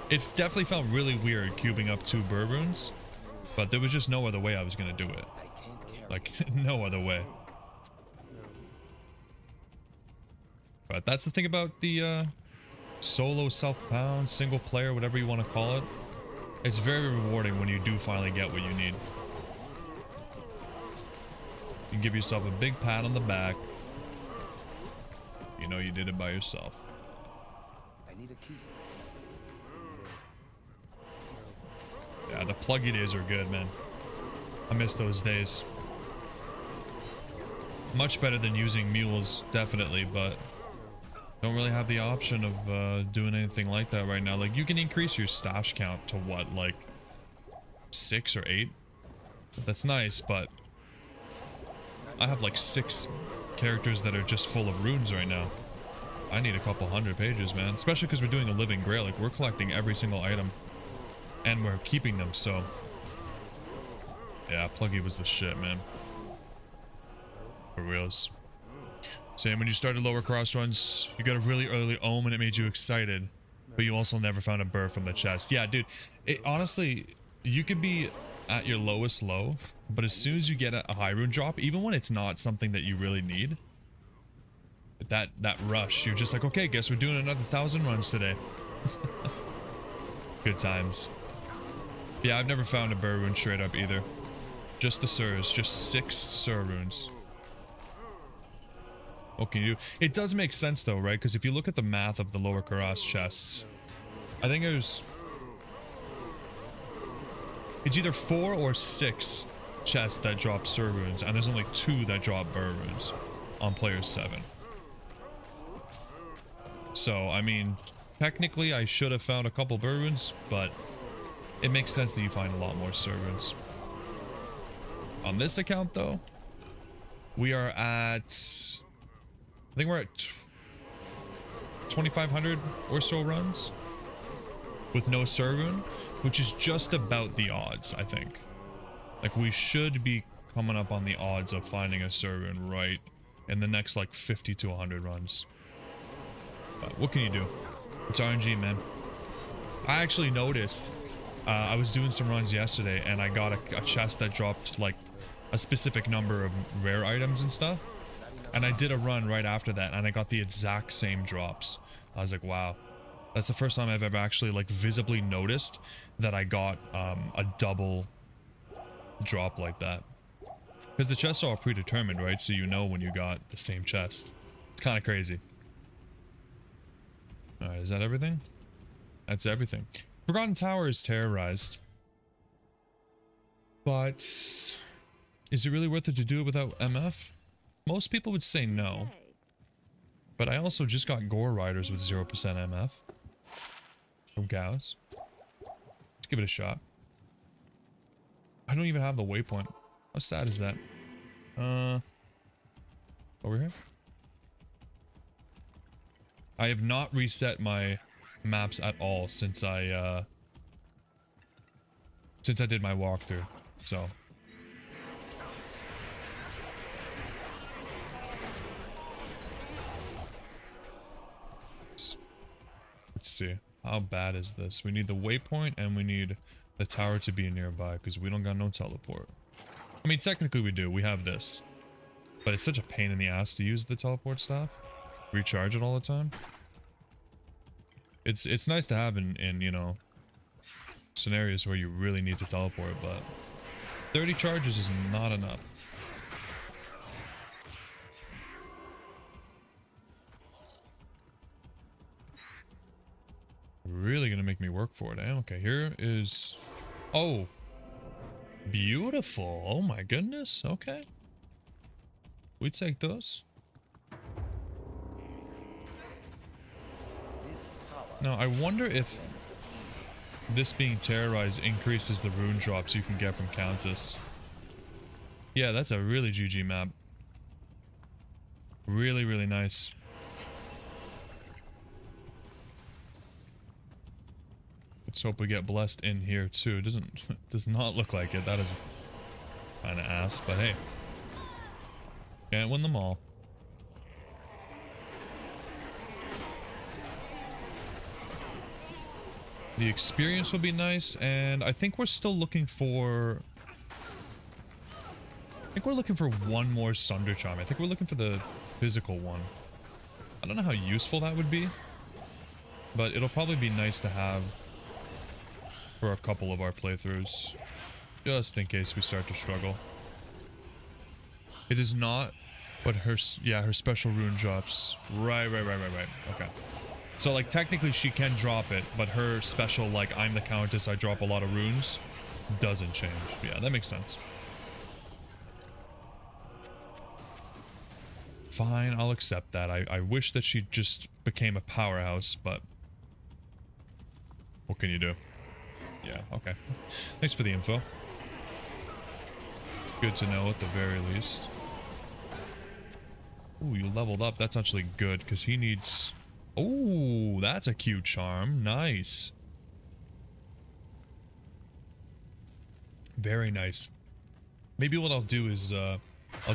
Speaker 2: It definitely felt really weird cubing up 2 Burr runes, but there was just no other way I was gonna do it. Like, no other way. But that's the thing about the solo self-pound, single player, whatever you want to call it. It's very rewarding when you do finally get what you need. You give yourself a big pat on the back. You know you did it by yourself.
Speaker 4: I need a key.
Speaker 2: Yeah, the pluggy days are good, man. I miss those days. Much better than using mules, definitely, but don't really have the option of doing anything like that right now. Like, you can increase your stash count to what, like 6 or 8? That's nice, but I have like 6 characters that are just full of runes right now. I need a couple 100 pages, man. Especially because we're doing a living grail. Like, we're collecting every single item and we're keeping them, so yeah, Pluggy was the shit, man. For reals. Same when you started lower cross runs, you got a really early ohm and it made you excited, but you also never found a burr from the chest. Yeah, dude, it honestly, you could be at your lowest low, but as soon as you get a high rune drop, even when it's not something that you really need, that rush, you're just like, okay, guess we're doing another 1,000 runs today. Good times. Yeah, I've never found a burr rune straight up either. Just the Sirs, just 6 Sir runes. What can you do? It does make sense though, right? Because if you look at the math of the lower Kuros chests, I think it's either 4 or 6 chests that drop Sir runes, and there's only 2 that drop Burr runes on player 7. So, I mean, technically I should have found a couple Burr runes, but it makes sense that you find a lot more Sir runes. On this account though, we are at, I think we're at 2,500 or so runs with no Sir rune, which is just about the odds, I think. Like, we should be coming up on the odds of finding a Sir rune right in the next like 50 to 100 runs. But what can you do? It's RNG, man. I actually noticed, I was doing some runs yesterday and I got a chest that dropped like a specific number of rare items and stuff. And I did a run right after that and I got the exact same drops. I was like, wow. That's the first time I've ever actually like visibly noticed that I got a double drop like that. Because the chests are all predetermined, right? So you know when you got the same chest. It's kind of crazy. Alright, is that everything? That's everything. Forgotten Tower is terrorized. But is it really worth it to do it without MF? Most people would say no.
Speaker 3: Day.
Speaker 2: But I also just got Gore Riders with 0% MF. From Gauss. Let's give it a shot. I don't even have the waypoint. How sad is that? Over here? I have not reset my maps at all since I did my walkthrough. So let's see. How bad is this? We need the waypoint and we need the tower to be nearby because we don't got no teleport. I mean, technically we do. We have this. But it's such a pain in the ass to use the teleport stuff. Recharge it all the time. It's nice to have in you know, scenarios where you really need to teleport, but 30 charges is not enough. Really gonna make me work for it, eh? Okay, here is... Oh! Beautiful! Oh my goodness, okay. We take those. Now, I wonder if this being terrorized increases the rune drops you can get from Countess. Yeah, that's a really GG map. Really, really nice. Let's hope we get blessed in here too. Does not look like it. That is kind of ass, but hey. Can't win them all. The experience will be nice, and I think we're still looking for... I think we're looking for one more Sunder Charm. I think we're looking for the physical one. I don't know how useful that would be, but it'll probably be nice to have for a couple of our playthroughs, just in case we start to struggle. It is not, but her special rune drops. Right. Okay. So, like, technically she can drop it, but her special, like, I'm the Countess, I drop a lot of runes, doesn't change. Yeah, that makes sense. Fine, I'll accept that. I wish that she just became a powerhouse, but... what can you do? Yeah, okay. Thanks for the info. Good to know at the very least. Ooh, you leveled up. That's actually good, because he needs... Oh, that's a cute charm. Nice. Very nice. Maybe what I'll do is, I'll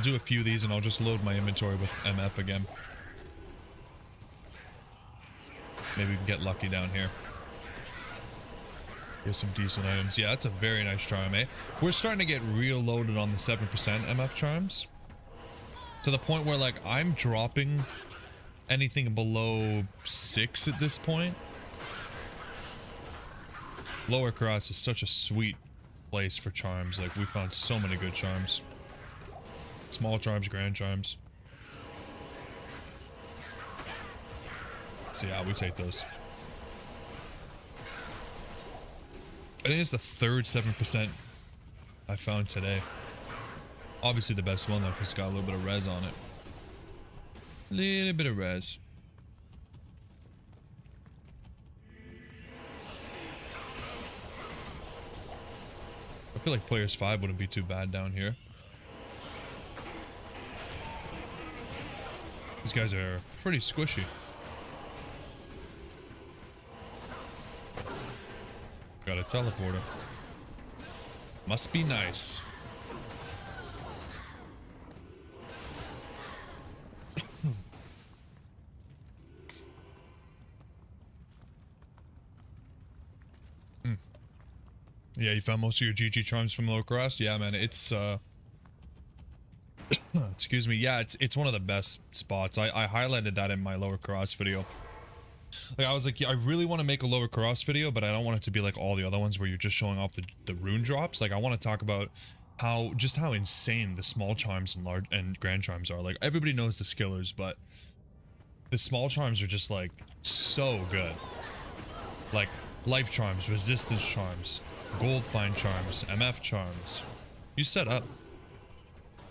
Speaker 2: do a few of these and I'll just load my inventory with MF again. Maybe we can get lucky down here. Get some decent items. Yeah, that's a very nice charm, eh? We're starting to get real loaded on the 7% MF charms. To the point where, like, I'm dropping anything below 6 at this point. Lower Cross is such a sweet place for charms. Like, we found so many good charms. Small charms, grand charms. So yeah, we take those. I think it's the third 7% I found today. Obviously the best one though, because it's got a little bit of res on it. Little bit of res. I feel like players 5 wouldn't be too bad down here. These guys are pretty squishy. Got a teleporter. Must be nice. Yeah, you found most of your GG charms from low cross? Yeah, man, it's excuse me. Yeah, it's one of the best spots. I highlighted that in my lower cross video. Like, I was like, yeah, I really want to make a lower cross video, but I don't want it to be like all the other ones where you're just showing off the rune drops. Like, I want to talk about how insane the small charms and large and grand charms are. Like, everybody knows the skillers, but the small charms are just like so good. Like, Life charms, resistance charms, gold find charms, MF charms. You set up.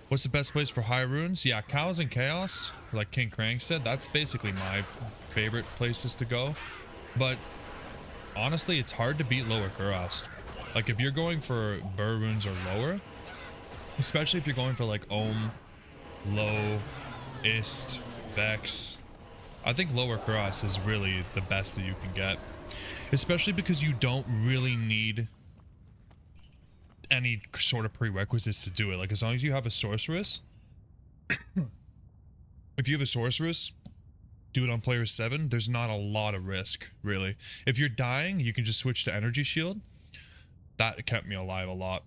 Speaker 2: What's the best place for high runes? Yeah, cows and chaos, like King Krang said, that's basically my favorite places to go. But honestly, it's hard to beat lower Kurast. Like if you're going for burr runes or lower, especially if you're going for like Ohm, Low, Ist, Vex, I think lower Kurast is really the best that you can get. Especially because you don't really need any sort of prerequisites to do it. Like as long as you have a sorceress, if you have a sorceress, do it on player 7, there's not a lot of risk, really. If you're dying, you can just switch to energy shield. That kept me alive a lot.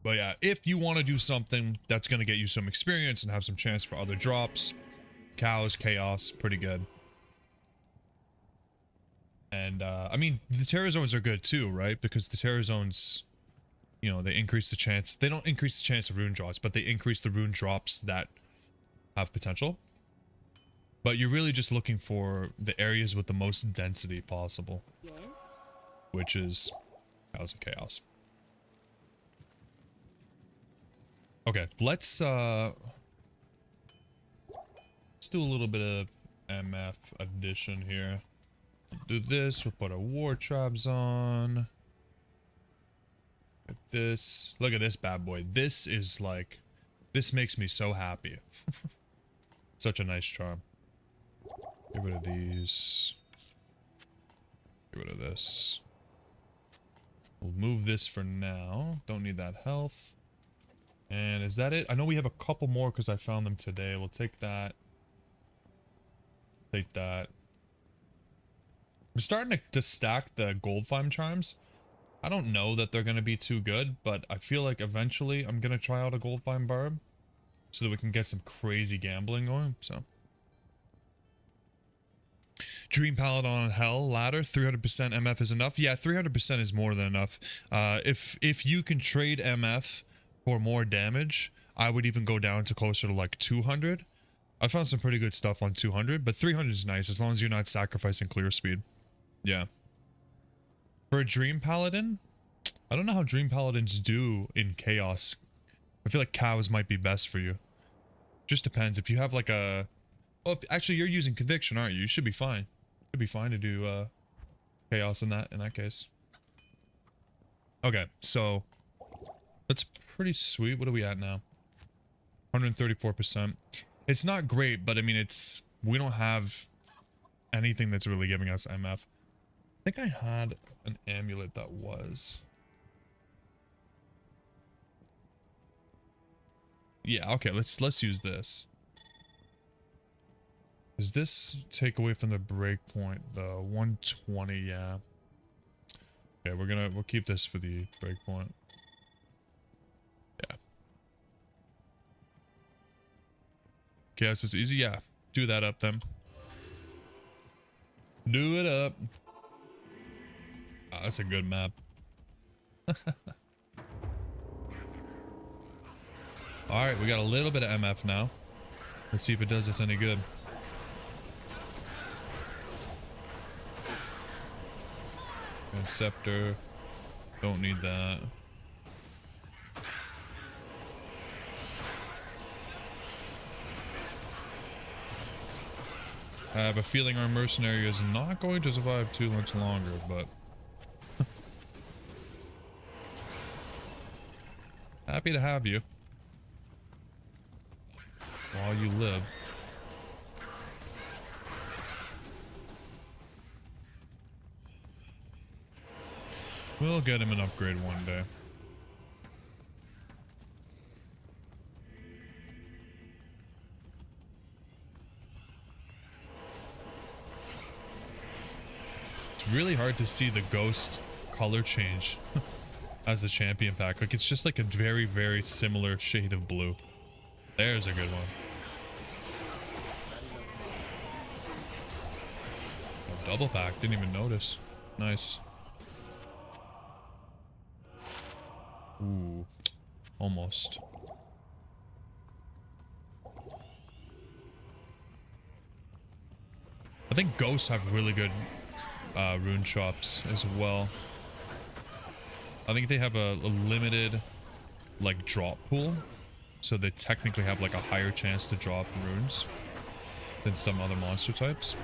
Speaker 2: But yeah, if you want to do something that's going to get you some experience and have some chance for other drops, cows, chaos, pretty good. And I mean, the terror zones are good too, right? Because the terror zones, you know, they increase the chance. They don't increase the chance of rune drops, but they increase the rune drops that have potential. But you're really just looking for the areas with the most density possible.
Speaker 5: Yes.
Speaker 2: Which is cows and chaos. Okay, let's do a little bit of MF addition here. We'll do this, we'll put our war traps on. Look at this. Look at this bad boy. This is like, this makes me so happy. Such a nice charm. Get rid of these. Get rid of this. We'll move this for now. Don't need that health. And is that it? I know we have a couple more because I found them today. We'll take that. Take that. I'm starting to stack the gold farm charms. I don't know that they're going to be too good, but I feel like eventually I'm going to try out a gold farm barb so that we can get some crazy gambling going. So Dream Paladin on Hell ladder, 300% MF is enough. Yeah, 300% is more than enough. If you can trade MF for more damage, I would even go down to closer to like 200. I found some pretty good stuff on 200, but 300 is nice as long as you're not sacrificing clear speed. Yeah. For a Dream Paladin, I don't know how Dream Paladins do in Chaos. I feel like cows might be best for you. Just depends. If you have like a... Oh, actually you're using Conviction, aren't you? You should be fine. Should be fine to do Chaos in that case. Okay, so... That's pretty sweet. What are we at now? 134%. It's not great, but I mean, it's... We don't have anything that's really giving us MF. I think I had an amulet that was... Yeah, okay, let's use this. Does this take away from the breakpoint? The 120, yeah. Okay, we'll keep this for the breakpoint. Yeah. Chaos is easy, yeah. Do that up then. Do it up. Oh, that's a good map. Alright, we got a little bit of MF now. Let's see if it does us any good. And scepter. Don't need that. I have a feeling our mercenary is not going to survive too much longer, but... Happy to have you. While you live. We'll get him an upgrade one day. It's really hard to see the ghost color change as the champion pack. Like, it's just like a very, very similar shade of blue. There's a good one. Oh, double pack. Didn't even notice. Nice. Ooh. Almost. I think ghosts have really good rune shops as well. I think they have a limited like drop pool, so they technically have like a higher chance to drop runes than some other monster types.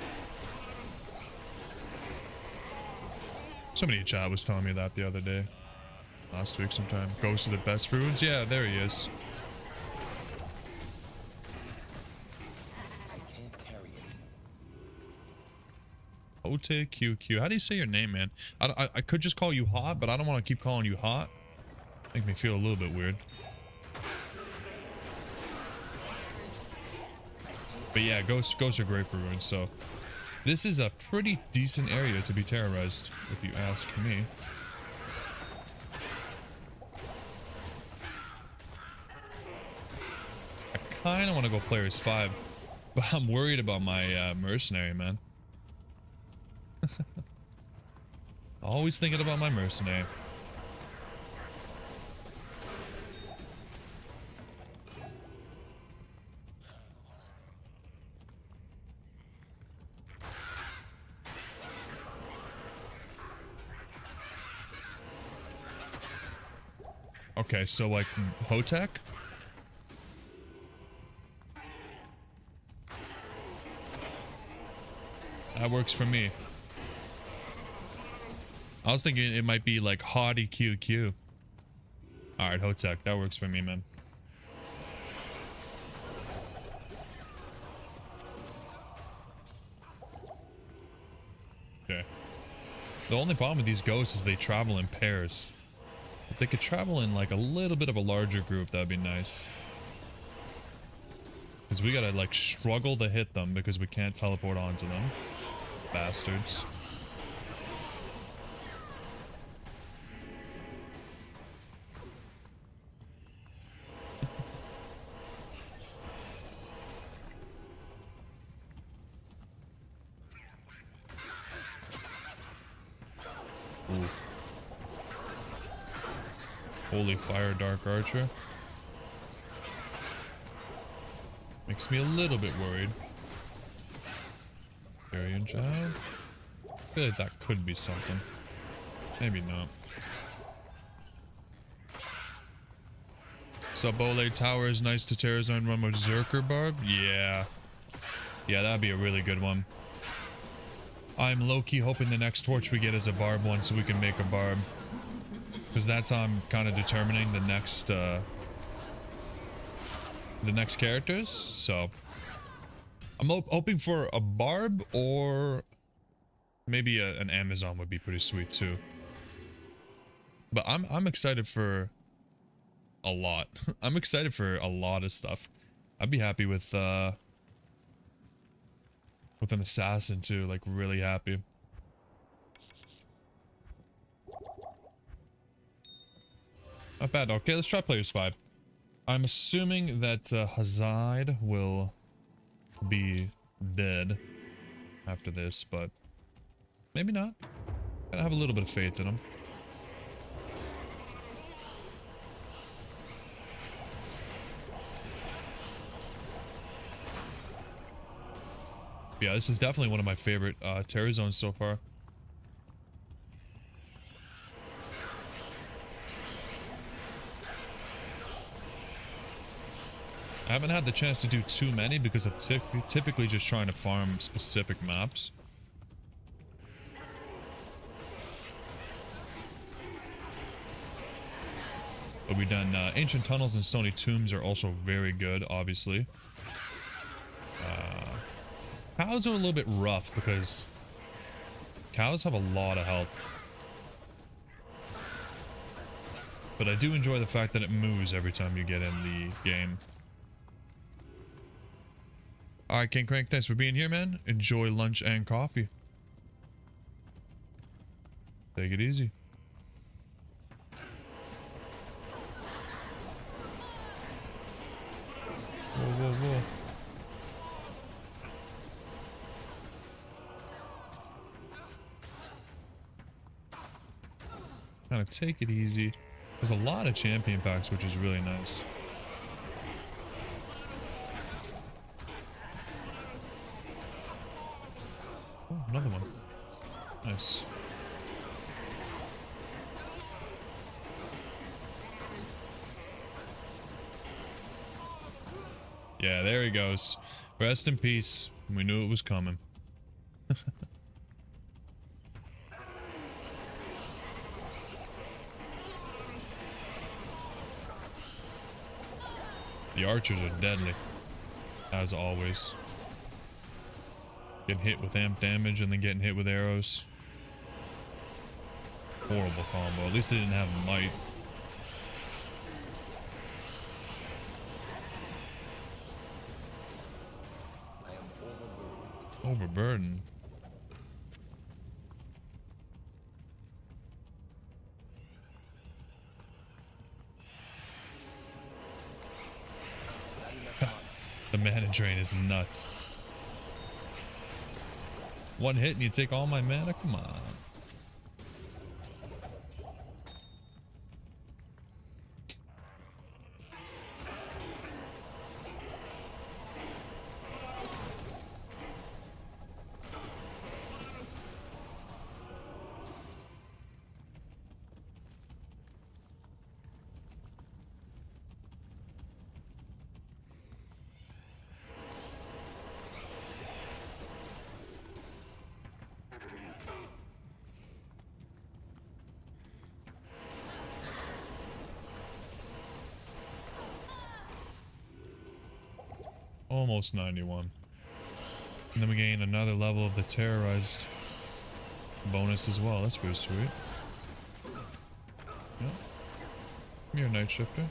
Speaker 2: Somebody in chat was telling me that the other day. Last week sometime. Ghosts are the best runes? Yeah, there he is.
Speaker 4: I can't carry it.
Speaker 2: Ote QQ. How do you say your name, man? I could just call you Hot, but I don't want to keep calling you Hot. Make me feel a little bit weird. But yeah, ghosts are great for runes, so this is a pretty decent area to be terrorized, if you ask me. I kind of want to go players 5, but I'm worried about my mercenary, man. Always thinking about my mercenary. Okay, so like Hotek? That works for me. I was thinking it might be like Hottie QQ. Alright, Hotek, that works for me, man. Okay. The only problem with these ghosts is they travel in pairs. If they could travel in like a little bit of a larger group, that'd be nice. Because we gotta like struggle to hit them because we can't teleport onto them. Bastards. Ooh. Holy fire, Dark Archer. Makes me a little bit worried. Carrion Jab. I feel like that could be something. Maybe not. Subole Tower is nice to terrorize and run with Zerker Barb. Yeah. Yeah, that'd be a really good one. I'm low-key hoping the next torch we get is a barb one so we can make a barb. Because that's how I'm kind of determining the next characters. So I'm hoping for a barb, or maybe an Amazon would be pretty sweet too. But I'm excited for a lot. I'm excited for a lot of stuff. I'd be happy with an assassin too, like really happy. Not bad. Okay, let's try players 5. I'm assuming that Hazard will be dead after this, but maybe not. Gotta have a little bit of faith in him. Yeah, this is definitely one of my favorite terror zones so far. I haven't had the chance to do too many because I'm typically just trying to farm specific maps. But we've done Ancient Tunnels and Stony Tombs are also very good, obviously. Cows are a little bit rough because cows have a lot of health. But I do enjoy the fact that it moves every time you get in the game. Alright, King Crank, thanks for being here, man. Enjoy lunch and coffee. Take it easy. Whoa, whoa, whoa. Kind of take it easy. There's a lot of champion packs, which is really nice. Another one. Nice. Yeah, there he goes. Rest in peace. We knew it was coming. The archers are deadly, as always. Getting hit with amp damage and then getting hit with arrows. Horrible combo. At least they didn't have might.
Speaker 4: I am overburdened.
Speaker 2: Overburdened. The mana drain is nuts. One hit and you take all my mana? Come on. Almost 91. And then we gain another level of the Terrorized bonus as well. That's pretty sweet. Yep. Come here, Night Shifter.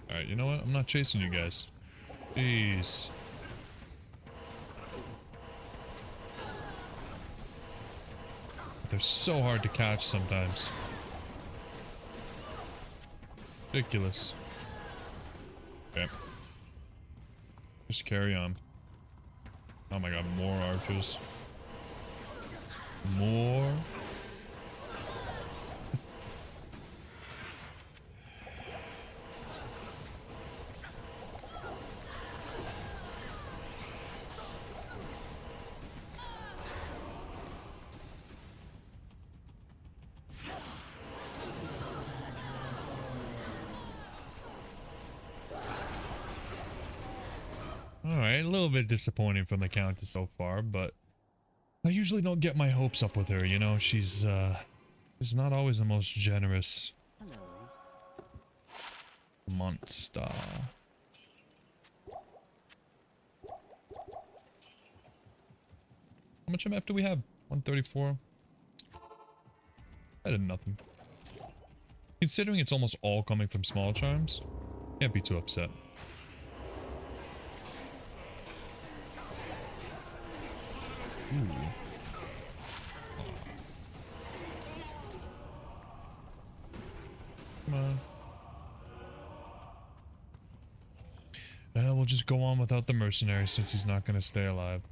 Speaker 2: Alright, you know what? I'm not chasing you guys. Jeez. They're so hard to catch sometimes. Ridiculous. Okay. Just carry on. Oh my god, more archers. More. Alright, a little bit disappointing from the Countess so far, but I usually don't get my hopes up with her, you know, she's not always the most generous monster. How much MF do we have? 134? I did nothing. Considering it's almost all coming from small charms, can't be too upset. Ooh. Come on. We'll just go on without the mercenary since he's not going to stay alive.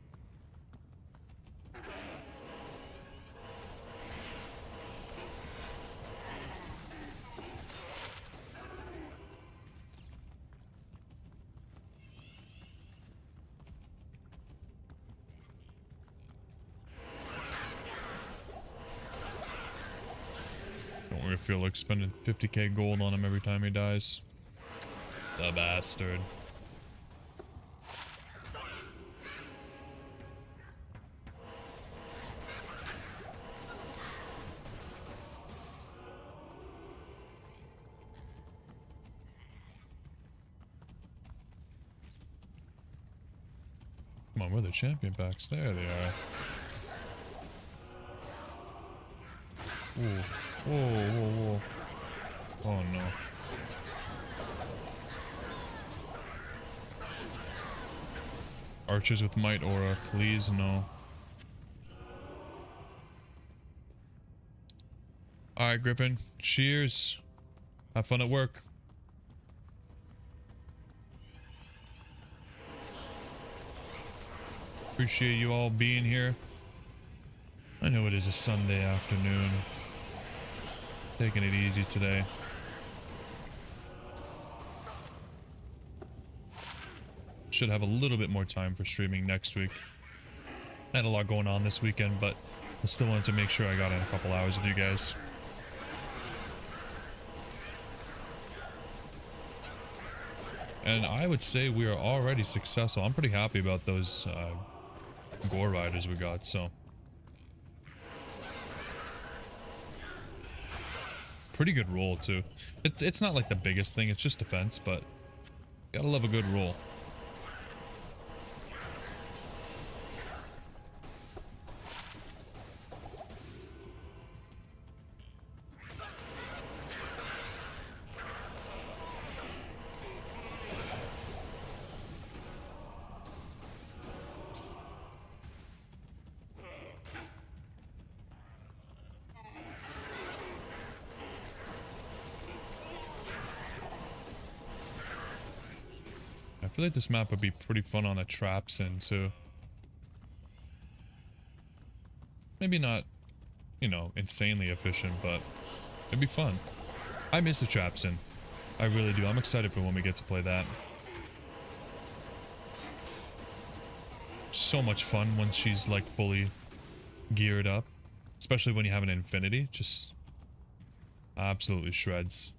Speaker 2: I feel like spending 50k gold on him every time he dies. The bastard. Come on, where are the champion packs? There they are. Ooh. Whoa, whoa, whoa. Oh no. Archers with might aura, please no. Alright, Griffin. Cheers. Have fun at work. Appreciate you all being here. I know it is a Sunday afternoon. Taking it easy today. should have a little bit more time for streaming next week. I had a lot going on this weekend, but I still wanted to make sure I got in a couple hours with you guys. And I would say we are already successful. I'm pretty happy about those gore riders we got, so. Pretty good roll too. It's not like the biggest thing, it's just defense, but gotta love a good roll. I feel like this map would be pretty fun on a traps in too. Maybe not, you know, insanely efficient, but it'd be fun. I miss the traps in. I really do. I'm excited for when we get to play that. So much fun once she's like fully geared up. Especially when you have an infinity. Just absolutely shreds.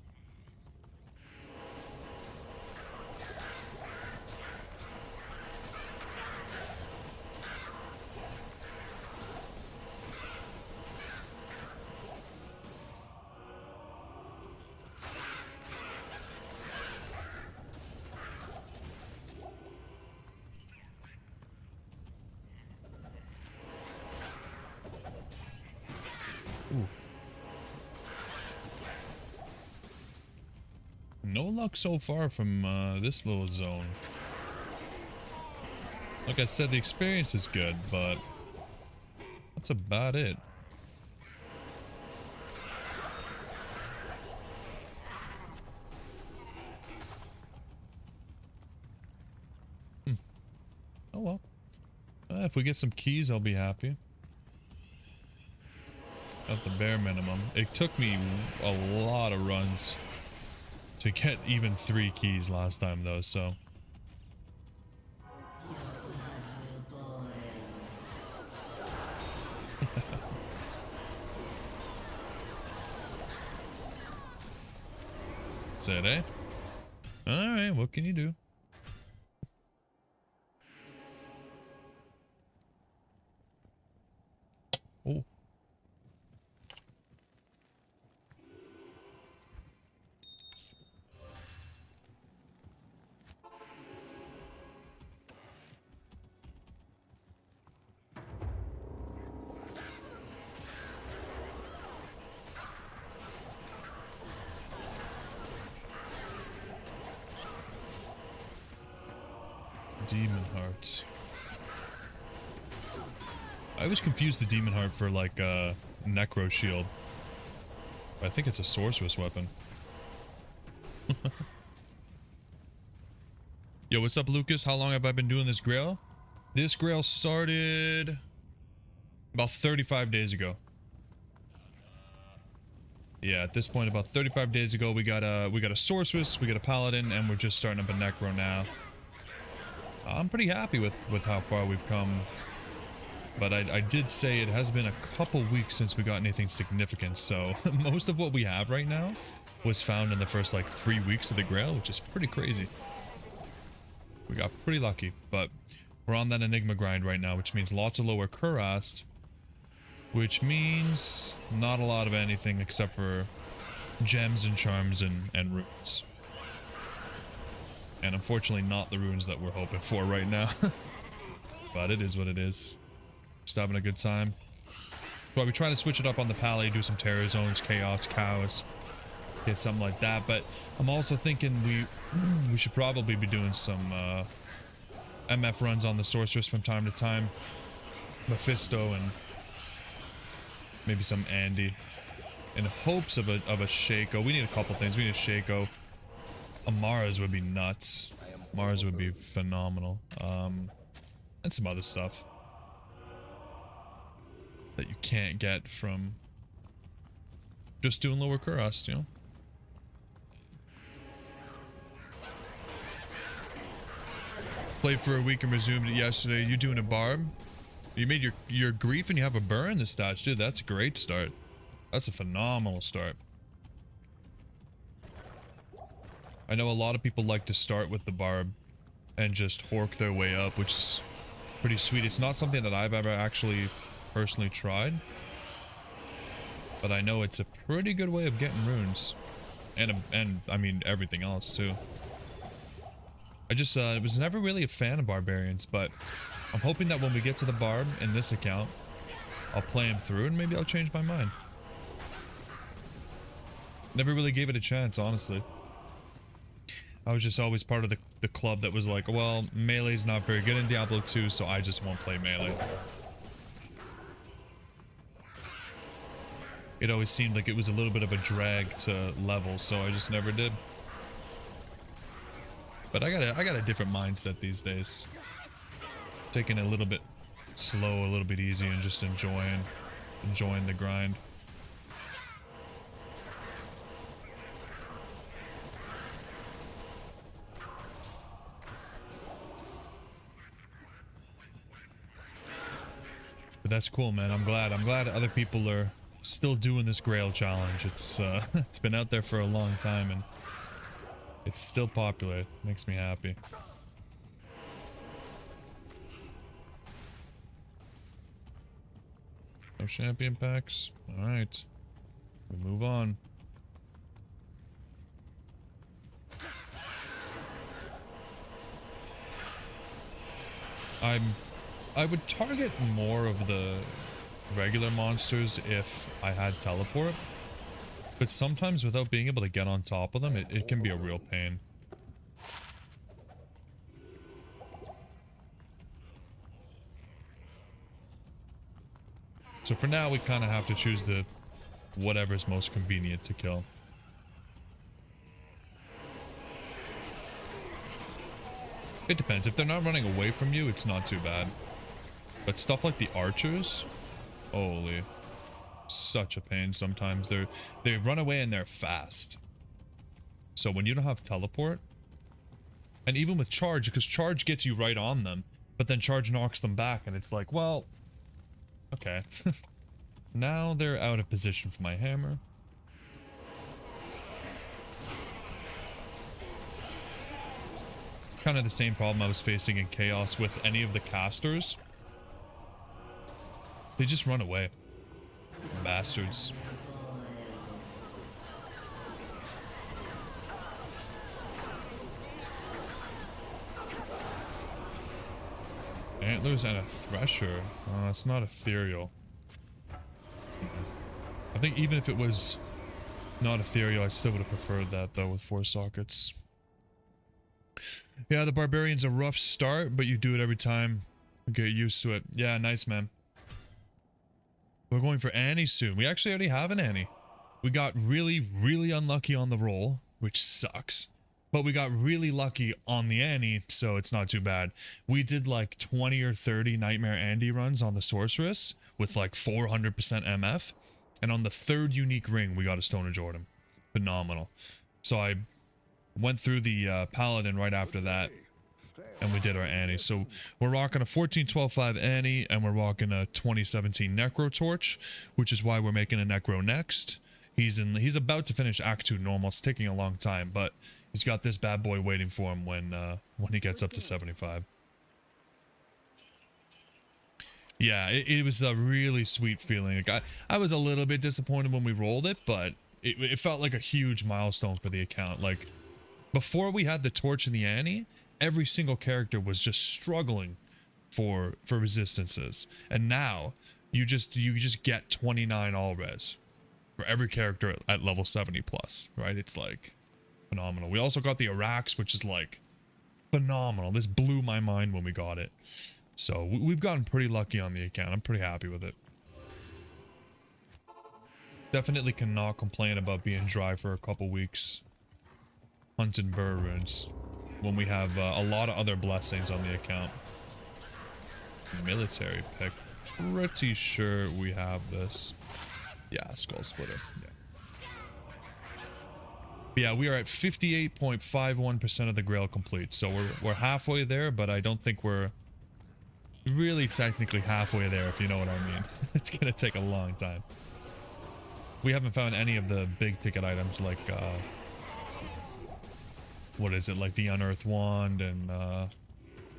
Speaker 2: No luck so far from this little zone. Like I said, the experience is good, but that's about it. Oh well. If we get some keys, I'll be happy. At the bare minimum. It took me a lot of runs to get even 3 keys last time though, so. That's it, eh? Alright, what can you do? Oh. Demon hearts. I always confuse the demon heart for like a necro shield. I think it's a sorceress weapon. Yo, what's up, Lucas? How long have I been doing this Grail? This Grail started about 35 days ago. Yeah, at this point, about 35 days ago, we got a sorceress, we got a paladin, and we're just starting up a necro now. I'm pretty happy with how far we've come. But I did say it has been a couple weeks since we got anything significant, so most of what we have right now was found in the first like 3 weeks of the Grail, which is pretty crazy. We got pretty lucky, but we're on that Enigma grind right now, which means lots of lower Kurast, which means not a lot of anything except for gems and charms and runes. And unfortunately not the runes that we're hoping for right now. But it is what it is. Just having a good time. Well, we try to switch it up on the Pally, do some terror zones, chaos, cows, get something like that. But I'm also thinking we should probably be doing some MF runs on the sorceress from time to time. Mephisto and maybe some Andy. In hopes of a Shaco. We need a couple things. We need a Shaco. Amara's would be nuts. Mars would be phenomenal. And some other stuff that you can't get from just doing lower Kurast, you know? Played for a week and resumed it yesterday. You doing a barb? You made your grief and you have a burr in the stats, dude. That's a great start. That's a phenomenal start. I know a lot of people like to start with the barb and just hork their way up, which is pretty sweet. It's not something that I've ever actually personally tried, but I know it's a pretty good way of getting runes, and I mean everything else too. I just was never really a fan of barbarians, but I'm hoping that when we get to the barb in this account, I'll play him through and maybe I'll change my mind. Never really gave it a chance, honestly. I was just always part of the club that was like, well, melee's not very good in Diablo 2, so I just won't play melee. It always seemed like it was a little bit of a drag to level, so I just never did. But I got a different mindset these days. Taking it a little bit slow, a little bit easy, and just enjoying the grind. But that's cool, man. I'm glad other people are still doing this Grail challenge. It's it's been out there for a long time and it's still popular. It makes me happy. No champion packs. All right, we move on. I would target more of the regular monsters if I had teleport, but sometimes without being able to get on top of them, it can be a real pain. So for now, we kind of have to choose the whatever's most convenient to kill. It depends. If they're not running away from you, it's not too bad. But stuff like the archers, holy, such a pain sometimes. They run away and they're fast. So when you don't have teleport, and even with charge, because charge gets you right on them, but then charge knocks them back, and it's like, well, okay. Now they're out of position for my hammer. Kind of the same problem I was facing in Chaos with any of the casters. They just run away. Bastards. Antlers and a thresher. It's not ethereal. I think even if it was not ethereal, I still would have preferred that though with 4 sockets. Yeah, the barbarian's a rough start, but you do it every time. Get used to it. Yeah, nice, man. We're going for Annie soon. We actually already have an Annie. We got really, really unlucky on the roll, which sucks. But we got really lucky on the Annie, so it's not too bad. We did like 20 or 30 Nightmare Andy runs on the Sorceress with like 400% MF. And on the 3rd unique ring, we got a Stone of Jordan. Phenomenal. So I went through the Paladin right after that, and we did our Annie. So we're rocking a 14-12-5 Annie, and we're rocking a 2017 Necro Torch, which is why we're making a Necro next. He's about to finish Act 2 normal. It's taking a long time, but he's got this bad boy waiting for him when he gets up to 75. Yeah, it was a really sweet feeling. Like I was a little bit disappointed when we rolled it, but it felt like a huge milestone for the account. Like, before we had the Torch and the Annie, every single character was just struggling for resistances, and now you just get 29 all res for every character at level 70 plus, right? It's like phenomenal. We also got the Arax, which is like phenomenal. This blew my mind when we got it. So we've gotten pretty lucky on the account. I'm pretty happy with it. Definitely cannot complain about being dry for a couple weeks. Hunting burr runes when we have a lot of other blessings on the account. Military pick. Pretty sure we have this. Yeah, Skull Splitter. Yeah. But yeah, we are at 58.51% of the Grail complete. So we're halfway there, but I don't think we're really technically halfway there, if you know what I mean. It's gonna take a long time. We haven't found any of the big ticket items like what is it, like the Unearthed Wand and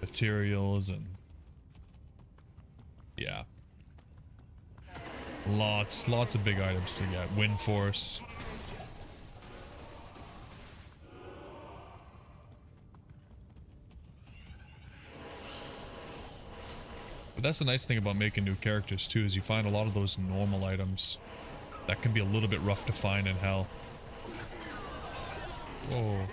Speaker 2: materials and yeah. Lots of big items to get. Wind Force. But that's the nice thing about making new characters too, is you find a lot of those normal items that can be a little bit rough to find in hell. Whoa.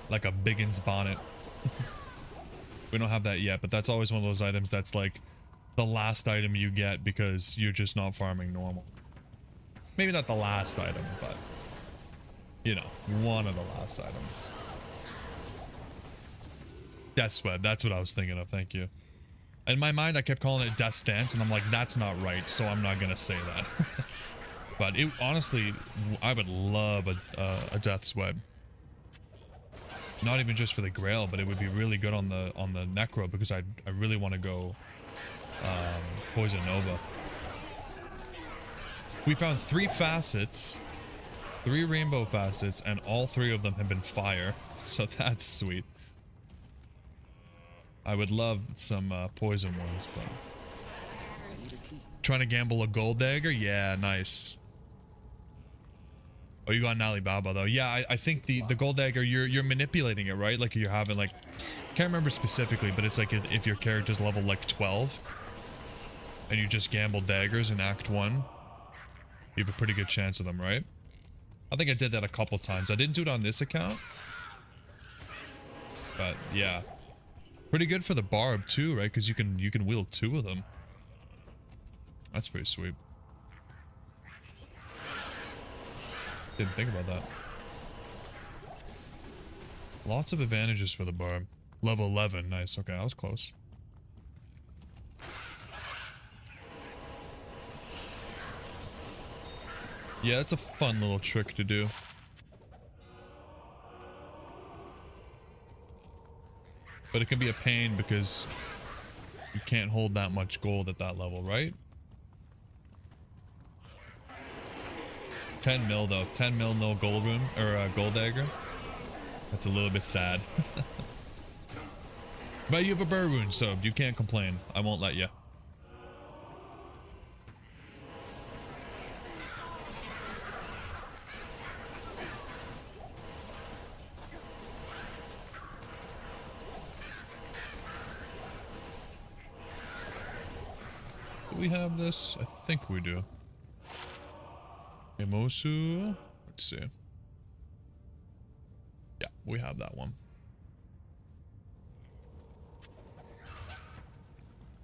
Speaker 2: Like a Biggins bonnet. We don't have that yet, but that's always one of those items that's like the last item you get because you're just not farming normal. Maybe not the last item, but you know, one of the last items. Death's Web, that's what I was thinking of, thank you. In my mind, I kept calling it Death's Dance, and I'm like, that's not right, so I'm not gonna say that. But it honestly, I would love a Death's Web. Not even just for the Grail, but it would be really good on the Necro, because I really want to go Poison Nova. We found 3 facets, 3 rainbow facets, and all 3 of them have been fire, so that's sweet. I would love some poison ones, but trying to gamble a gold dagger? Yeah, nice. Oh, you got an Alibaba though. Yeah, I think the gold dagger, you're manipulating it, right? Like you're having like, can't remember specifically, but it's like if your character's level like 12 and you just gamble daggers in Act 1, you have a pretty good chance of them, right? I think I did that a couple times. I didn't do it on this account, but yeah. Pretty good for the barb too, right? Because you can wield 2 of them. That's pretty sweet. Didn't think about that. Lots of advantages for the barb. Level 11, nice. Okay, I was close. Yeah, it's a fun little trick to do. But it can be a pain because you can't hold that much gold at that level, right? 10 mil though. 10 mil no gold rune or gold dagger. That's a little bit sad. But you have a burr rune, so you can't complain. I won't let you. Do we have this? I think we do. Emosu. Let's see. Yeah, we have that one.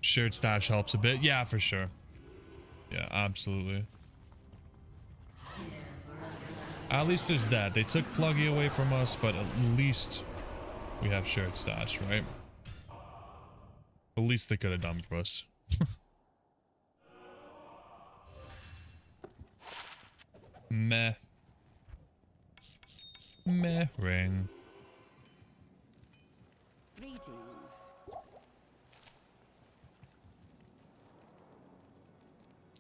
Speaker 2: Shared stash helps a bit. Yeah, for sure. Yeah, absolutely. At least there's that. They took Pluggy away from us, but at least we have shared stash, right? The least they could have done for us. Meh. Meh ring.
Speaker 5: Greetings.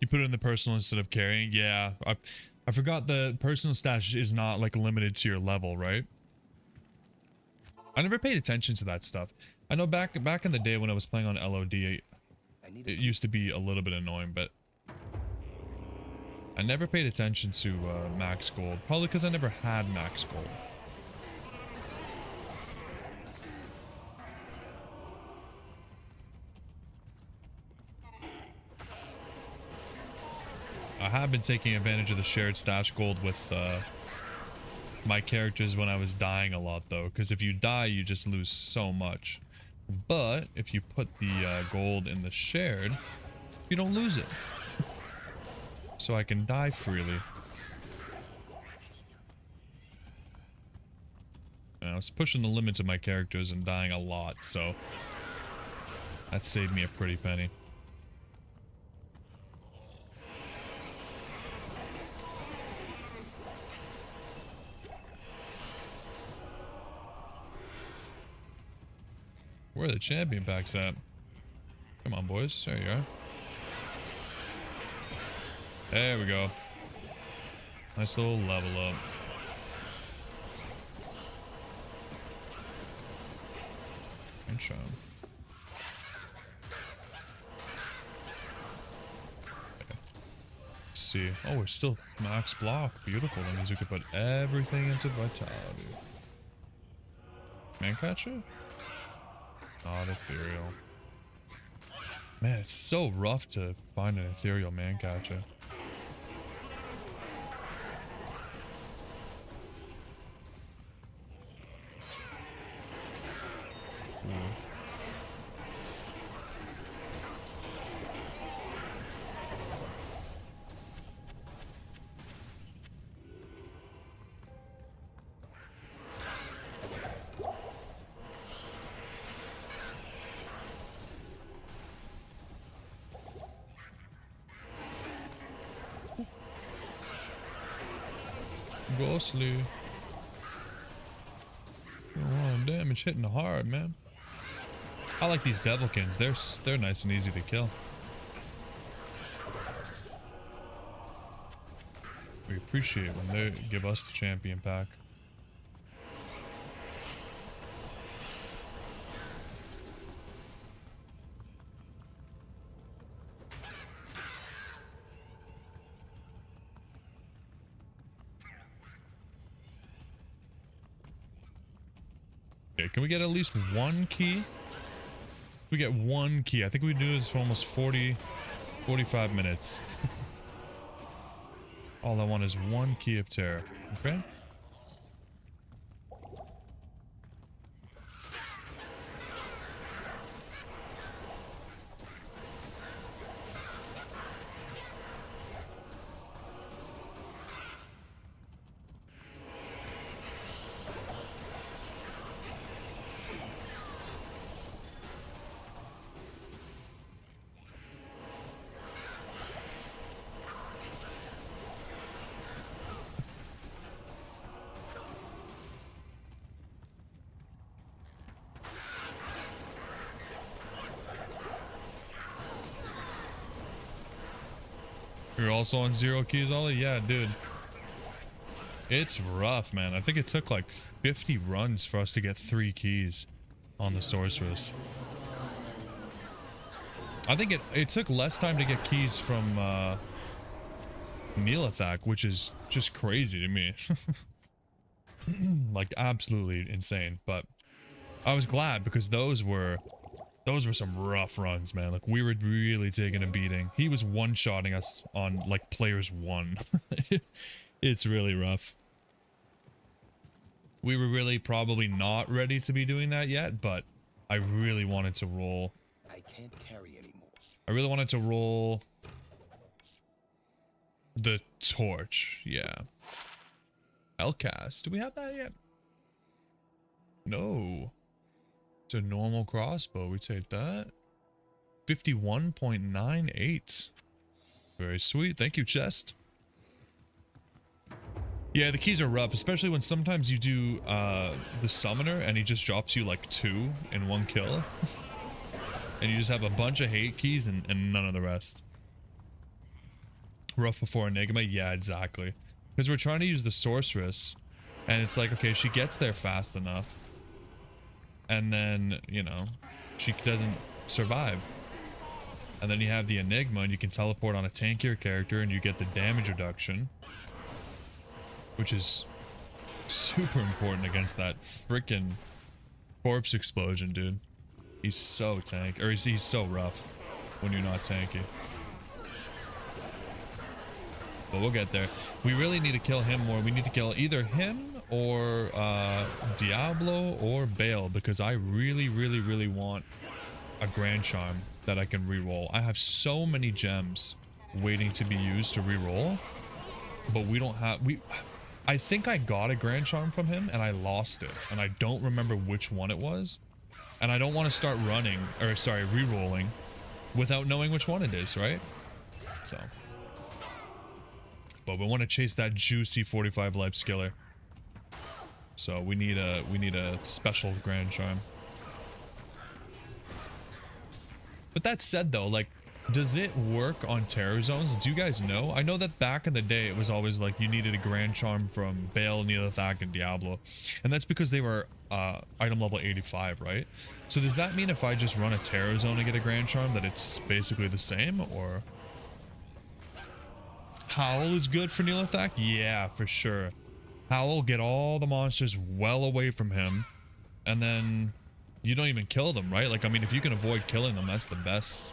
Speaker 2: You put it in the personal instead of carrying? Yeah. I forgot the personal stash is not like limited to your level, right? I never paid attention to that stuff. I know back in the day when I was playing on LOD, it used to be a little bit annoying, but I never paid attention to max gold. Probably because I never had max gold. I have been taking advantage of the shared stash gold with my characters when I was dying a lot though, because if you die you just lose so much. But if you put the gold in the shared, you don't lose it. So I can die freely. And I was pushing the limits of my characters and dying a lot, so that saved me a pretty penny. Where are the champion packs at? Come on, boys. There you are. There we go. Nice little level up. Good job. See. Oh, we're still max block. Beautiful. That means we can put everything into vitality. Man catcher? Not ethereal. Man, it's so rough to find an ethereal man catcher. Ghostly. Oh, damage hitting hard, man. I like these Devilkins. They're nice and easy to kill. We appreciate when they give us the champion pack. Can we get at least one key? We get one key. I think we do this for almost 45 minutes. All I want is one key of terror. Okay? You're also on 0 keys, Ollie? Yeah, dude. It's rough, man. I think it took like 50 runs for us to get 3 keys on the sorceress. I think it took less time to get keys from Neelathak, which is just crazy to me. Like absolutely insane. But I was glad because those were some rough runs, man. Like we were really taking a beating. He was one-shotting us on like players 1. It's really rough. We were really probably not ready to be doing that yet, but I really wanted to roll.
Speaker 4: I can't carry anymore.
Speaker 2: I really wanted to roll the torch. Yeah. Hellcast. Do we have that yet? No. It's a normal crossbow. We take that. 51.98. Very sweet. Thank you, chest. Yeah, the keys are rough, especially when sometimes you do the summoner and he just drops you like 2 in 1 kill. And you just have a bunch of hate keys and none of the rest. Rough before Enigma? Yeah, exactly. Because we're trying to use the sorceress and it's like, okay, she gets there fast enough. And then, you know, she doesn't survive. And then you have the Enigma and you can teleport on a tankier character and you get the damage reduction. Which is super important against that freaking corpse explosion, dude. He's so tank, or he's so rough when you're not tanky. But we'll get there. We really need to kill him more. We need to kill either him or Diablo or Bale because I really want a Grand Charm that I can reroll. I have so many gems waiting to be used to reroll, but we don't have... I think I got a Grand Charm from him and I lost it, and I don't remember which one it was. And I don't want to start running, or sorry, re-rolling without knowing which one it is, right? So. But we want to chase that juicy 45 life skiller. So we need a special Grand Charm. But that said though, like, does it work on terror zones? Do you guys know? I know that back in the day it was always like you needed a grand charm from Bale, Neolithak, and Diablo. And that's because they were item level 85, right? So does that mean if I just run a terror zone and get a grand charm that it's basically the same, or? Howl is good for Neolithak? Yeah, for sure. Howl, get all the monsters well away from him, and then you don't even kill them, right? Like, I mean, if you can avoid killing them, that's the best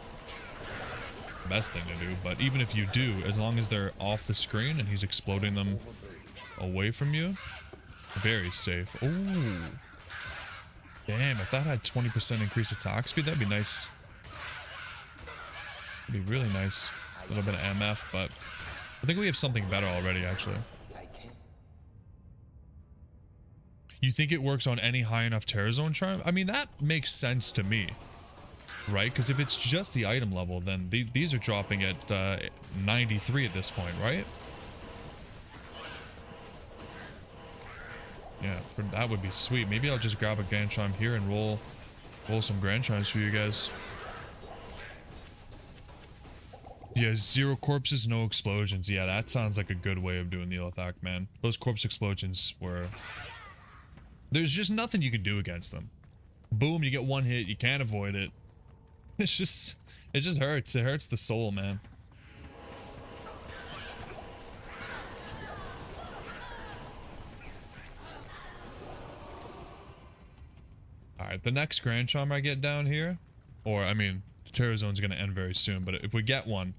Speaker 2: thing to do. But even if you do, as long as they're off the screen and he's exploding them away from you, very safe. Ooh. Damn, if that had 20% increased attack speed, that'd be nice. It'd be really nice. A little bit of MF, but I think we have something better already, actually. You think it works on any high enough terror zone charm? I mean, that makes sense to me, right? Because if it's just the item level, then these are dropping at 93 at this point, right? Yeah, that would be sweet. Maybe I'll just grab a grand charm here and roll some grand charms for you guys. Yeah, 0 corpses, no explosions. Yeah, that sounds like a good way of doing the Neolithak, man. Those corpse explosions were... There's just nothing you can do against them. Boom, you get one hit, you can't avoid it. It just hurts. It hurts the soul, man. Alright, the next Grand Charm I get down here, or I mean, the Terror Zone's gonna end very soon, but if we get one,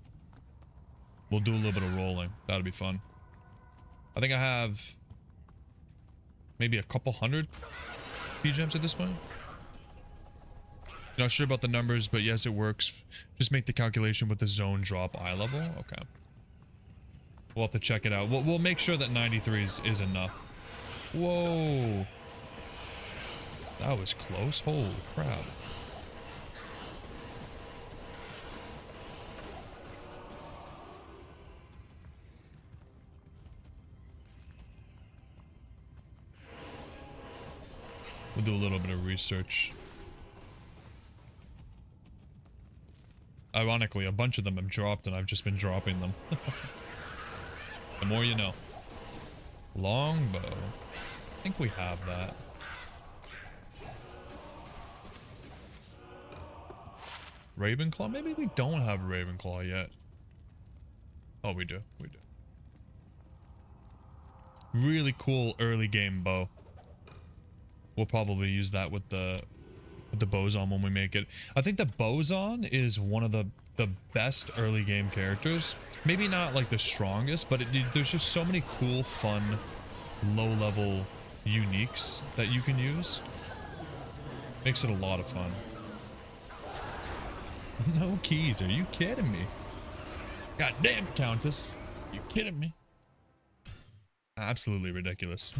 Speaker 2: we'll do a little bit of rolling. That'll be fun. I think I have maybe a couple hundred P-gems at this point. Not sure about the numbers, but yes, it works. Just make the calculation with the zone drop eye level. Okay. We'll have to check it out. We'll make sure that 93 is enough. Whoa. That was close. Holy crap. We'll do a little bit of research. Ironically, a bunch of them have dropped and I've just been dropping them. The more you know. Longbow. I think we have that. Ravenclaw? Maybe we don't have Ravenclaw yet. Oh, we do. We do. Really cool early game bow. We'll probably use that with the Boson when we make it. I think the Boson is one of the best early game characters. Maybe not like the strongest, but there's just so many cool, fun, low-level uniques that you can use. Makes it a lot of fun. No keys, are you kidding me? God damn it, Countess. You kidding me? Absolutely ridiculous.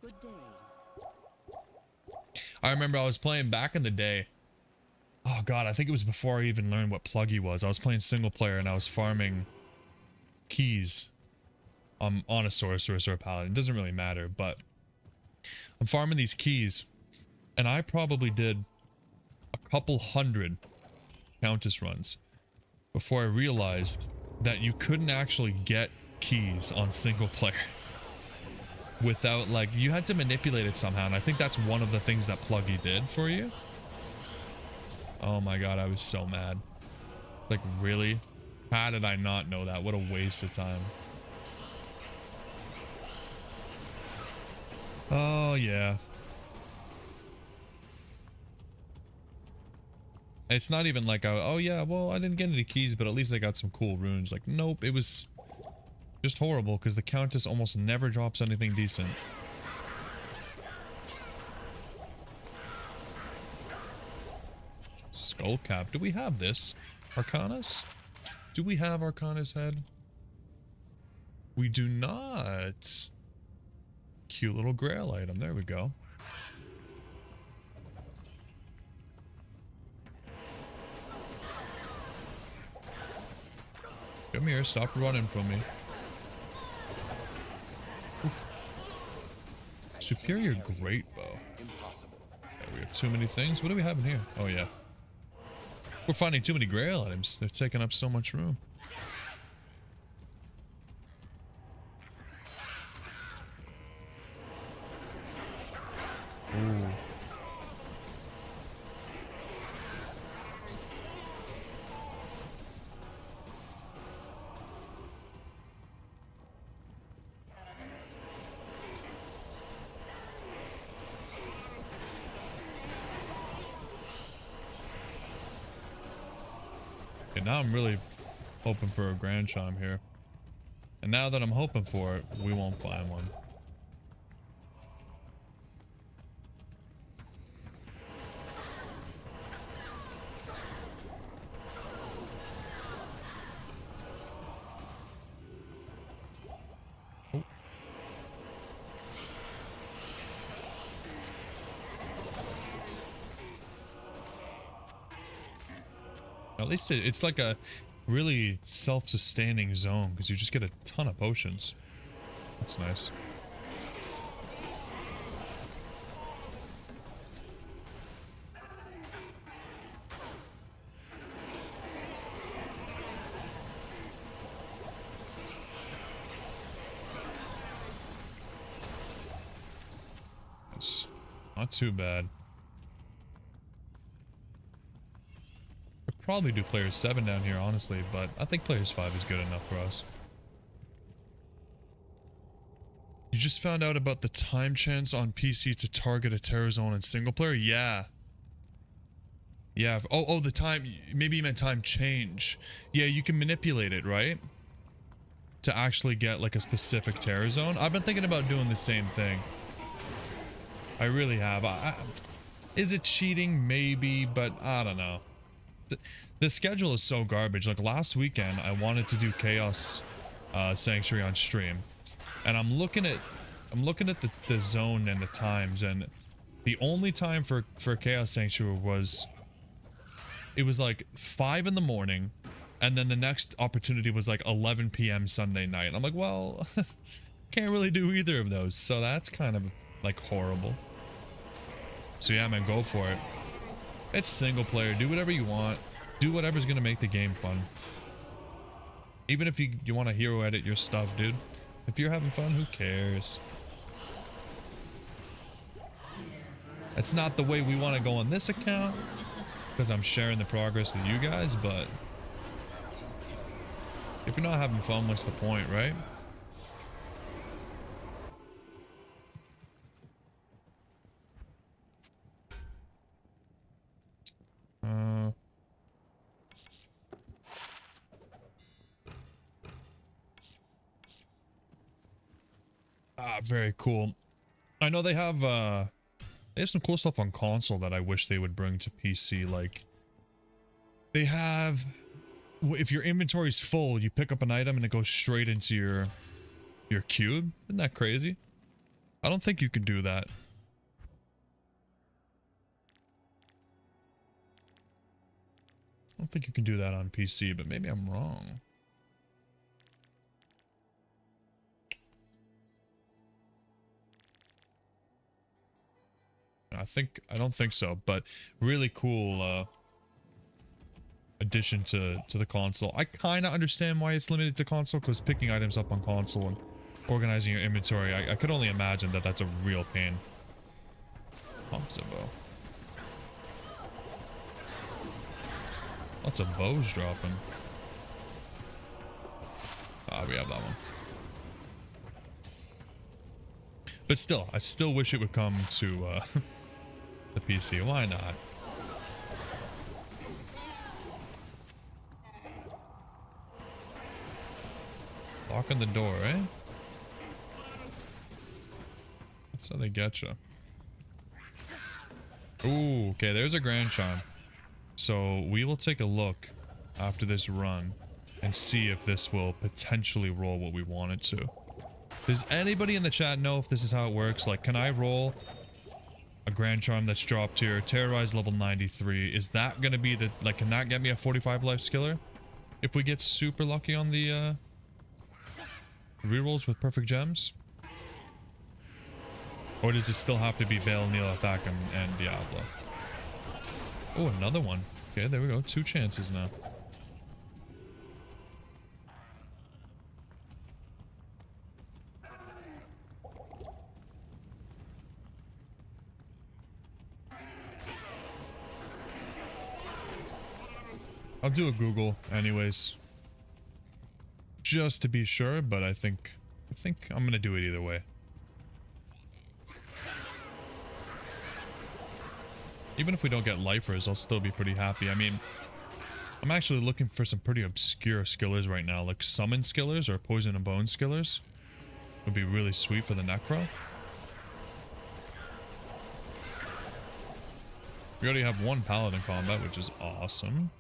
Speaker 5: Good day.
Speaker 2: I remember I was playing back in the day. Oh god, I think it was before I even learned what pluggy was. I was playing single player and I was farming keys on a sorceress or a paladin. It doesn't really matter, but I'm farming these keys and I probably did a couple hundred Countess runs before I realized that you couldn't actually get keys on single player without, like, you had to manipulate it somehow, and I think that's one of the things that pluggy did for you. Oh my god, I was so mad. Like, really? How did I not know that? What a waste of time. Oh yeah. It's not even like, oh yeah, well, I didn't get any keys, but at least I got some cool runes. Like, nope, it was just horrible because the Countess almost never drops anything decent. Skull cap. Do we have this? Arcanus? Do we have Arcanus head? We do not. Cute little Grail item. There we go. Come here. Stop running from me. Oof. Superior great bow. too many things. What do we have in here? Oh yeah. We're finding too many Grail items. They're taking up so much room. Ooh. Okay, now I'm really hoping for a Grand Chime here. And now that I'm hoping for it, we won't find one. Oh. At least it's like a really self-sustaining zone because you just get a ton of potions. That's nice. It's not too bad. Probably do players 7 down here, honestly, but I think players 5 is good enough for us. You just found out about the time chance on PC to target a terror zone in single player? Yeah. Yeah. Oh, the time. Maybe you meant time change. Yeah, you can manipulate it, right? To actually get like a specific terror zone. I've been thinking about doing the same thing. I really have. Is it cheating? Maybe, but I don't know. The schedule is so garbage. Like last weekend, I wanted to do Chaos Sanctuary on stream, and I'm looking at the zone and the times, and the only time for Chaos Sanctuary was like 5 in the morning, and then the next opportunity was like 11 p.m. Sunday night. I'm like, well, can't really do either of those, so that's kind of like horrible. So yeah, man, go for it. It's single player. Do whatever you want. Do whatever's gonna make the game fun. Even if you want to hero edit your stuff, dude. If you're having fun, who cares? It's not the way we want to go on this account, because I'm sharing the progress with you guys, but if you're not having fun, what's the point, right? Very cool. I know they have some cool stuff on console that I wish they would bring to PC. Like, they have, if your inventory's full, you pick up an item and it goes straight into your cube. Isn't that crazy? I don't think you can do that. I don't think you can do that on PC, but maybe I'm wrong. I don't think so, but really cool addition to the console. I kind of understand why it's limited to console, because picking items up on console and organizing your inventory, I could only imagine that that's a real pain. Pumps a bow. Lots of bows dropping. Ah, we have that one. But still, I still wish it would come to the PC. Why not? Locking the door, eh? That's how they get you. Ooh, okay, there's a Grand Chime. So we will take a look after this run and see if this will potentially roll what we want it to. Does anybody in the chat know if this is how it works? Like, can I roll a Grand Charm that's dropped here, Terrorized level 93? Is that gonna be the, like, can that get me a 45 life skiller? If we get super lucky on the rerolls with perfect gems? Or does it still have to be Bale, Neil, Attack, and Diablo? Oh, another one. Okay, there we go. 2 chances now. I'll do a Google anyways. Just to be sure, but I think I'm gonna do it either way. Even if we don't get lifers, I'll still be pretty happy. I mean, I'm actually looking for some pretty obscure skillers right now, like summon skillers or poison and bone skillers. Would be really sweet for the necro. We already have 1 paladin combat, which is awesome.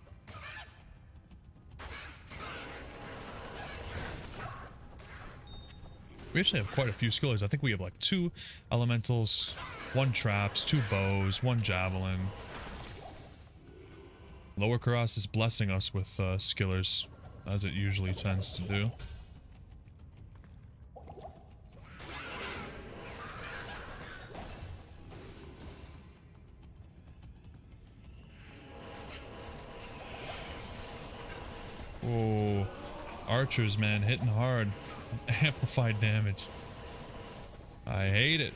Speaker 2: We actually have quite a few skillers. I think we have like 2 elementals, 1 traps, 2 bows, 1 javelin. Lower Karas is blessing us with skillers, as it usually tends to do. Oh, archers, man, hitting hard. Amplified damage. I hate it.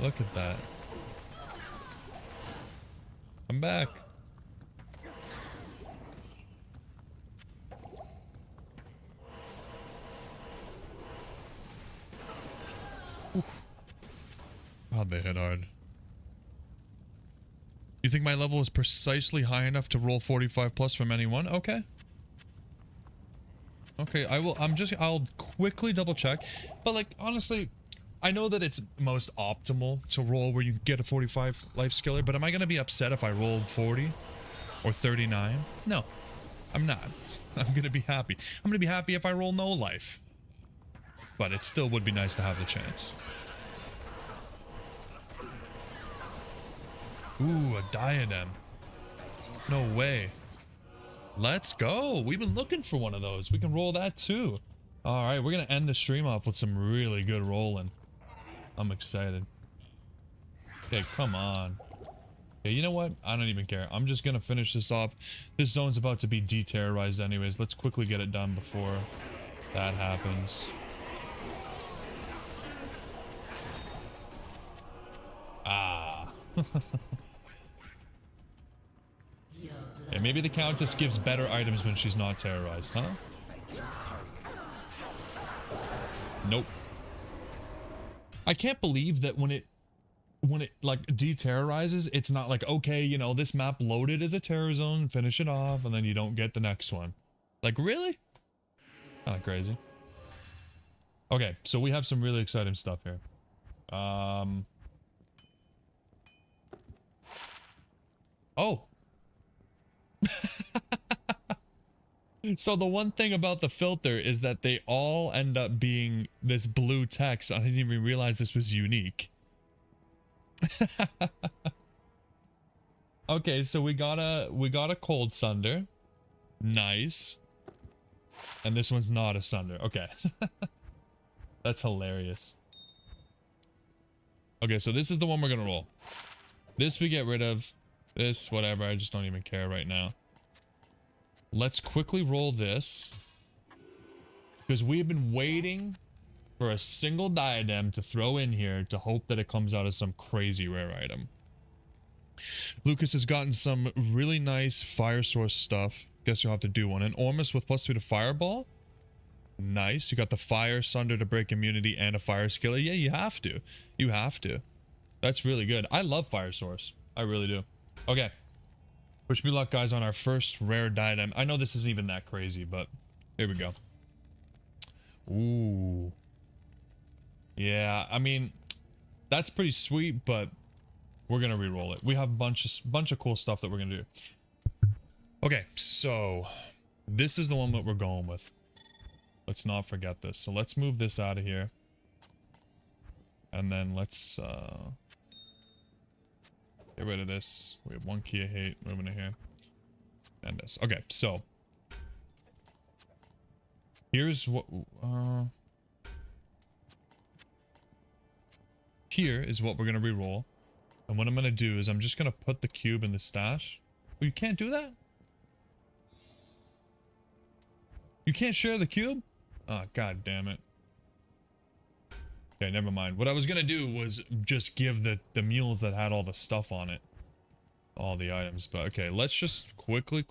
Speaker 2: Look at that. I'm back. Oof. God, they hit hard. You think my level is precisely high enough to roll 45 plus from anyone? Okay. Okay, I'll quickly double check. But like, honestly, I know that it's most optimal to roll where you get a 45 life skiller, but am I going to be upset if I rolled 40 or 39? No, I'm not. I'm going to be happy. I'm going to be happy if I roll no life. But it still would be nice to have the chance. Ooh, a diadem. No way. Let's go. We've been looking for one of those. We can roll that too. All right, we're going to end the stream off with some really good rolling. I'm excited. Okay, come on. Okay, you know what? I don't even care. I'm just going to finish this off. This zone's about to be de-terrorized anyways. Let's quickly get it done before that happens. Ah. Yeah, maybe the Countess gives better items when she's not terrorized, huh? Nope. I can't believe that when it like de-terrorizes, it's not like, okay, you know, this map loaded as a terror zone, finish it off, and then you don't get the next one. Like, really? Kinda crazy. Okay, so we have some really exciting stuff here. Oh. So the one thing about the filter is that they all end up being this blue text. I didn't even realize this was unique. Okay, so we got a cold sunder. Nice. And this one's not a sunder. Okay. That's hilarious. Okay, so this is the one we're gonna roll. This we get rid of. This, whatever, I just don't even care right now. Let's quickly roll this. Because we've been waiting for a single diadem to throw in here to hope that it comes out as some crazy rare item. Lucas has gotten some really nice fire source stuff. Guess you'll have to do one. An Ormus with +2 to fireball. Nice. You got the fire sunder to break immunity and a fire skiller. Yeah, you have to. You have to. That's really good. I love fire source. I really do. Okay. Wish me luck, guys, on our first rare diadem. I know this isn't even that crazy, but here we go. Ooh. Yeah, I mean, that's pretty sweet, but we're gonna re-roll it. We have a bunch of cool stuff that we're gonna do. Okay, so this is the one that we're going with. Let's not forget this. So let's move this out of here. And then let's get rid of this. We have 1 key of hate moving in here. And this. Okay, so here's what here is what we're gonna re-roll. And what I'm going to do is I'm just going to put the cube in the stash. Oh, you can't do that? You can't share the cube? Oh, god damn it. Okay, never mind. What I was going to do was just give the mules that had all the stuff on it all the items. But okay, let's just quickly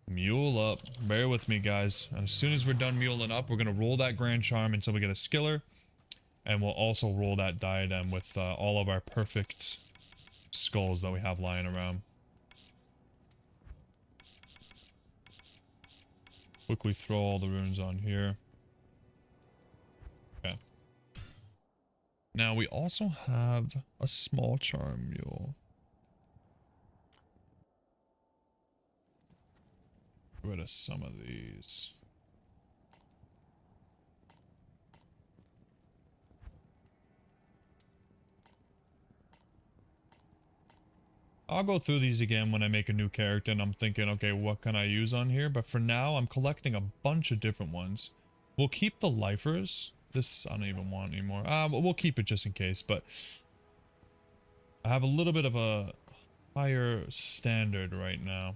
Speaker 2: mule up. Bear with me, guys. And as soon as we're done muling up, we're going to roll that Grand Charm until we get a Skiller. And we'll also roll that diadem with all of our perfect skulls that we have lying around. Quickly throw all the runes on here. Okay. Now we also have a small charm mule. Get rid of some of these. I'll go through these again when I make a new character and I'm thinking, okay, what can I use on here? But for now, I'm collecting a bunch of different ones. We'll keep the lifers. This I don't even want anymore. We'll keep it just in case, but I have a little bit of a higher standard right now.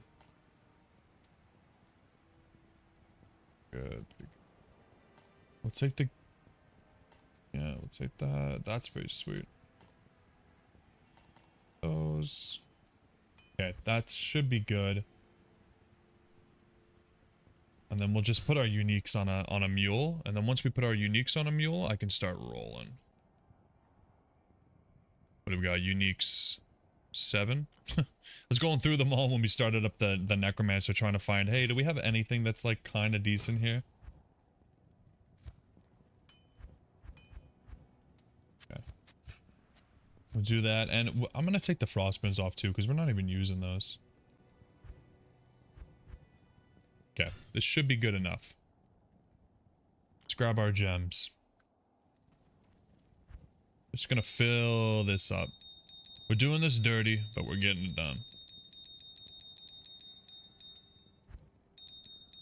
Speaker 2: Good. We'll take the... Yeah, we'll take that. That's pretty sweet. Those... Okay, that should be good. And then we'll just put our uniques on a mule. And then once we put our uniques on a mule, I can start rolling. What do we got? Uniques 7? I was going through them all when we started up the necromancer, trying to find, hey, do we have anything that's like kind of decent here? Okay. We'll do that. And I'm going to take the frostbins off too, because we're not even using those. Okay, this should be good enough. Let's grab our gems. Just gonna fill this up. We're doing this dirty, but we're getting it done.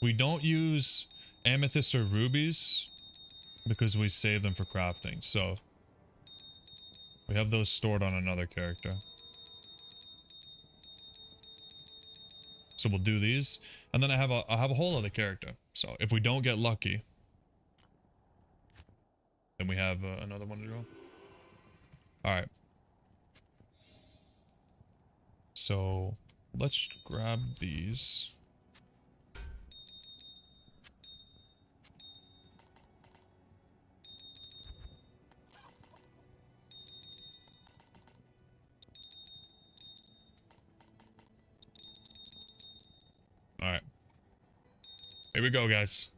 Speaker 2: We don't use amethyst or rubies because we save them for crafting, so we have those stored on another character. So we'll do these, and then I have a whole other character. So if we don't get lucky, then we have another one to go. All right. So let's grab these. All right. Here we go, guys.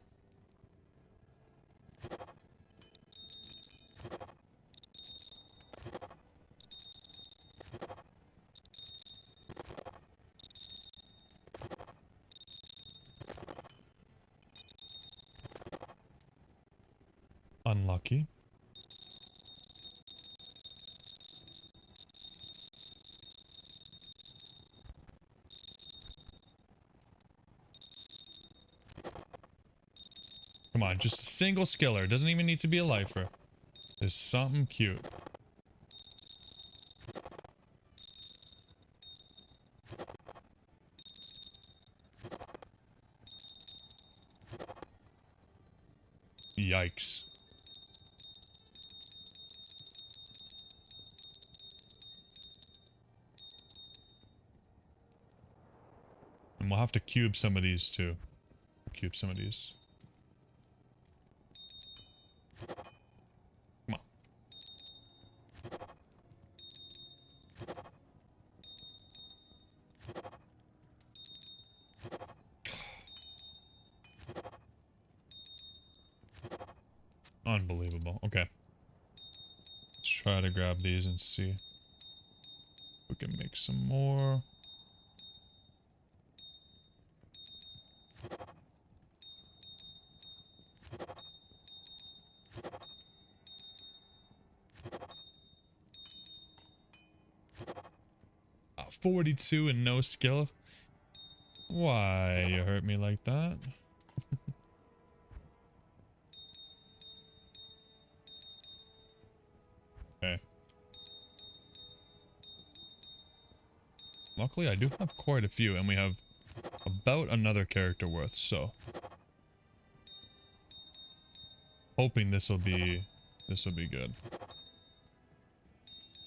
Speaker 2: Unlucky. Come on, just a single skiller. It doesn't even need to be a lifer. There's something cute. Yikes. And we'll have to cube some of these too. Cube some of these. Come on. Unbelievable. Okay. Let's try to grab these and see if we can make some more. Ah, 42 and no skill. Why you hurt me like that? Okay. Luckily, I do have quite a few, and we have about another character worth, so hoping this will be good.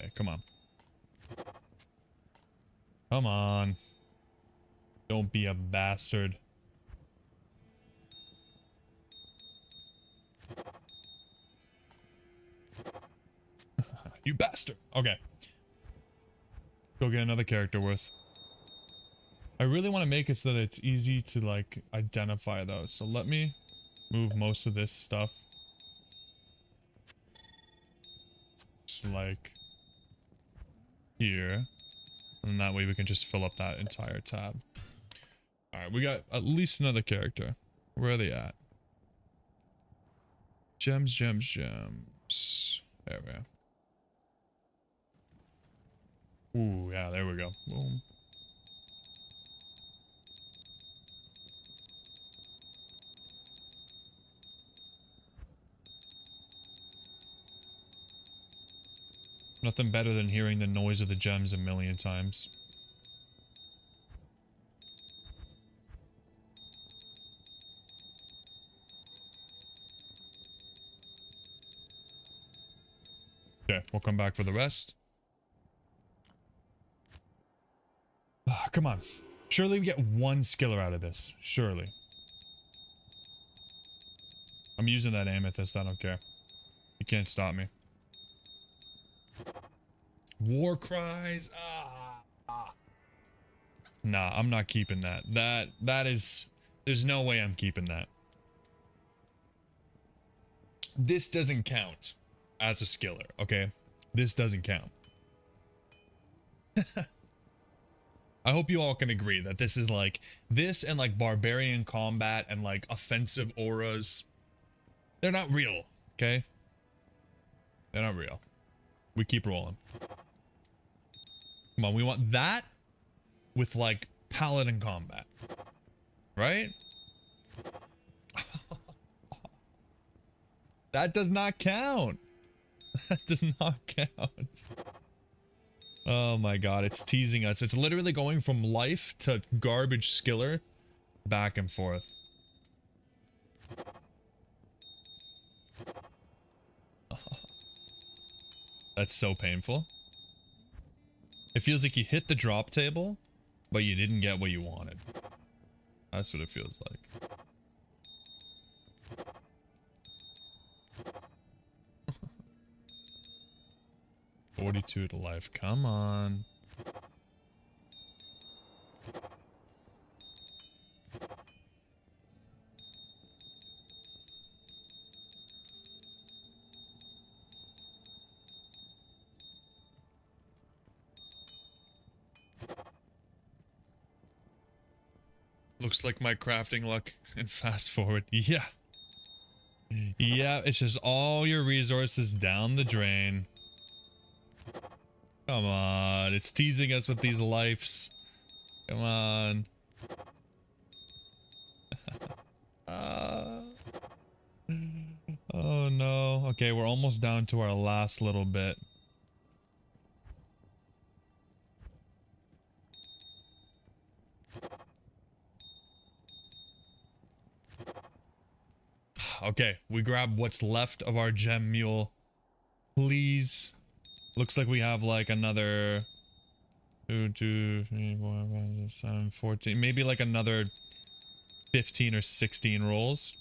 Speaker 2: Okay, come on. Come on. Don't be a bastard. You bastard. Okay. Go get another character worth. I really want to make it so that it's easy to like identify those. So let me move most of this stuff. Just like here. And that way we can just fill up that entire tab. Alright, we got at least another character. Where are they at? Gems, gems, gems. There we go. Ooh, yeah, there we go. Boom. Nothing better than hearing the noise of the gems a million times. Okay, we'll come back for the rest. Ah, come on. Surely we get one skiller out of this. Surely. I'm using that amethyst, I don't care. You can't stop me. War cries. Nah, I'm not keeping that. That is... There's no way I'm keeping that. This doesn't count as a skiller, okay? This doesn't count. I hope you all can agree that this is like... This and like barbarian combat and like offensive auras. They're not real, okay? They're not real. We keep rolling. Come on, we want that with like Paladin combat. Right? That does not count. That does not count. Oh my god, it's teasing us. It's literally going from life to garbage skiller back and forth. That's so painful. It feels like you hit the drop table, but you didn't get what you wanted. That's what it feels like. 42 to life. Come on. Looks like my crafting luck and fast forward. Yeah. Yeah, it's just all your resources down the drain. Come on, it's teasing us with these lives. Come on. Oh no. Okay, we're almost down to our last little bit. Okay, we grab what's left of our gem mule. Please. Looks like we have like another 2, 3, 4, 5, 6, 7, 14. Maybe like another 15 or 16 rolls.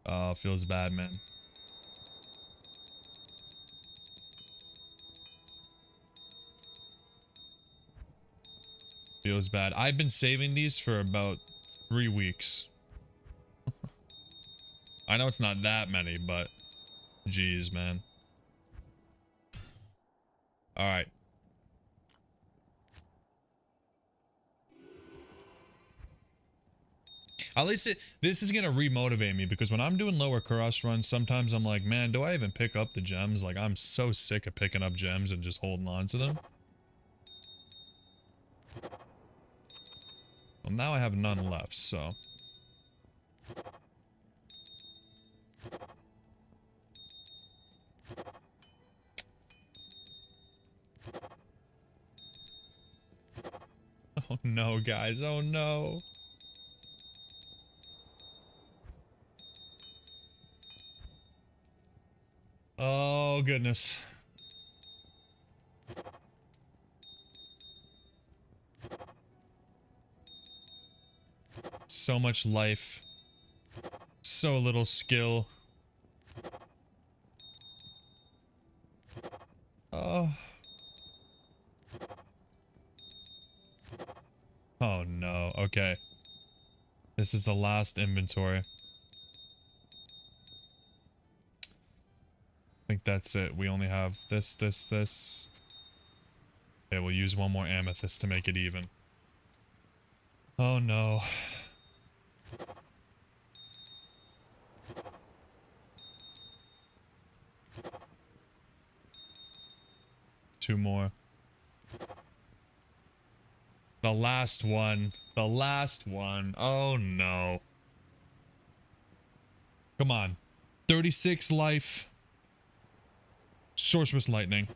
Speaker 2: Oh, feels bad, man. Feels bad. I've been saving these for about 3 weeks. I know it's not that many, but geez, man. All right. At least this is gonna remotivate me, because when I'm doing lower cross runs, sometimes I'm like, man, do I even pick up the gems? Like, I'm so sick of picking up gems and just holding on to them. Well, now I have none left, so. Oh no, guys. Oh no. Oh goodness. So much life. So little skill. Oh. Oh no. Okay. This is the last inventory. I think that's it. We only have this. Okay, we'll use one more amethyst to make it even. Oh no. Two more. The last one. The last one. Oh no. Come on. 36 life. Sorceress lightning.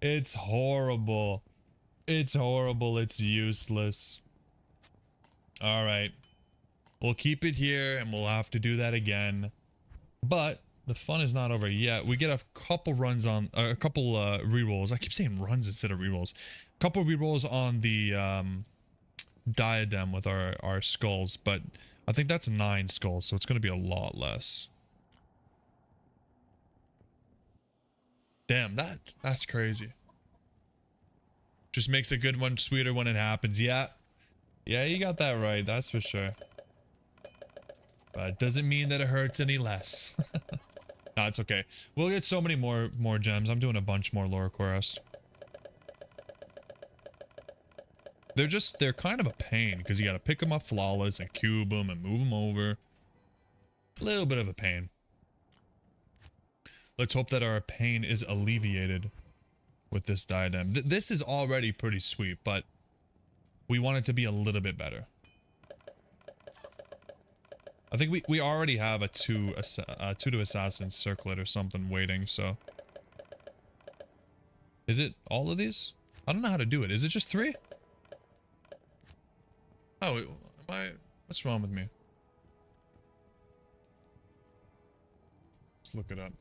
Speaker 2: It's horrible. It's horrible. It's useless. Alright. We'll keep it here and we'll have to do that again. But the fun is not over yet. We get a couple runs on, a couple rerolls. I keep saying runs instead of rerolls. A couple rerolls on the diadem with our skulls, but I think that's 9 skulls, so it's going to be a lot less. Damn, that's crazy. Just makes a good one sweeter when it happens. Yeah. Yeah, you got that right. That's for sure. But it doesn't mean that it hurts any less. No, it's okay. We'll get so many more gems. I'm doing a bunch more lore quest. They're kind of a pain because you got to pick them up flawless and cube them and move them over. A little bit of a pain. Let's hope that our pain is alleviated with this diadem. This is already pretty sweet, but we want it to be a little bit better. I think we already have a 2 to assassin circlet or something waiting, so. Is it all of these? I don't know how to do it. Is it just 3? Oh, what's wrong with me? Let's look it up.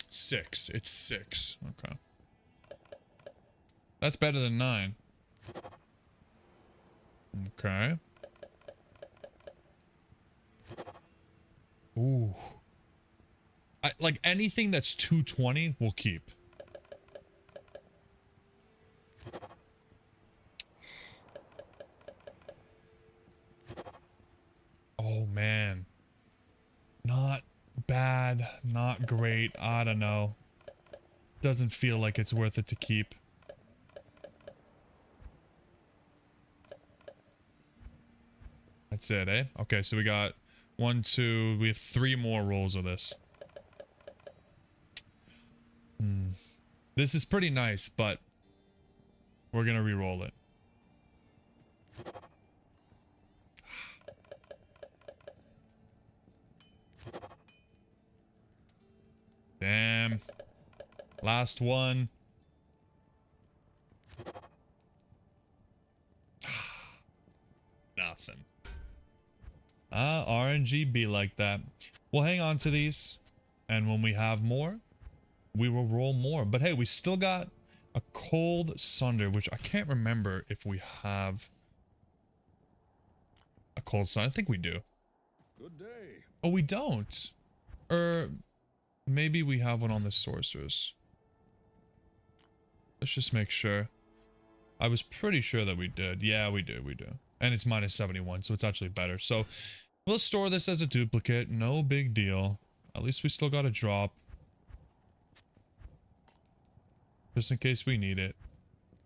Speaker 2: Six. It's 6. Okay. That's better than 9. Okay. Ooh. Like anything that's 220 we'll keep. Oh man. Not bad, not great. I don't know. Doesn't feel like it's worth it to keep. That's it, eh? Okay, so we got 1, 2, we have 3 more rolls of this. This is pretty nice, but we're gonna re-roll it. Damn. Last one. Nothing. RNG be like that. We'll hang on to these, and when we have more, we will roll more. But hey, we still got a cold sunder, which I can't remember if we have a cold sunder. I think we do.
Speaker 6: Good day.
Speaker 2: Oh, we don't. Maybe we have one on the sorceress. Let's just make sure. I was pretty sure that we did. Yeah, we do. And it's minus 71, so it's actually better. So we'll store this as a duplicate. No big deal. At least we still got a drop. Just in case we need it.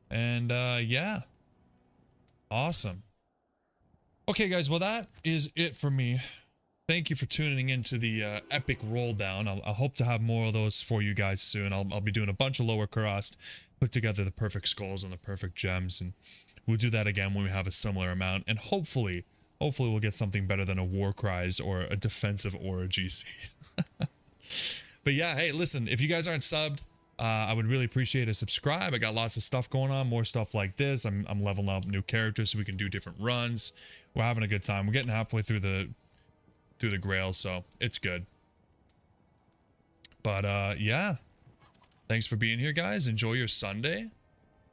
Speaker 2: And yeah. Awesome. Okay, guys. Well, that is it for me. Thank you for tuning into the epic roll down. I hope to have more of those for you guys soon. I'll be doing a bunch of lower crust, put together the perfect skulls and the perfect gems, and we'll do that again when we have a similar amount. And hopefully Hopefully we'll get something better than a War Cries or a defensive or a GC. But yeah, hey, listen, if you guys aren't subbed, I would really appreciate a subscribe. I got lots of stuff going on, more stuff like this. I'm leveling up new characters so we can do different runs. We're having a good time. We're getting halfway through the Grail, so it's good. But yeah, thanks for being here, guys. Enjoy your Sunday,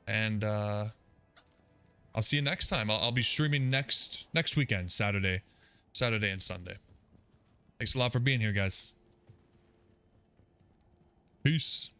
Speaker 2: and I'll see you next time. I'll be streaming next weekend, Saturday and Sunday. Thanks a lot for being here, guys. Peace.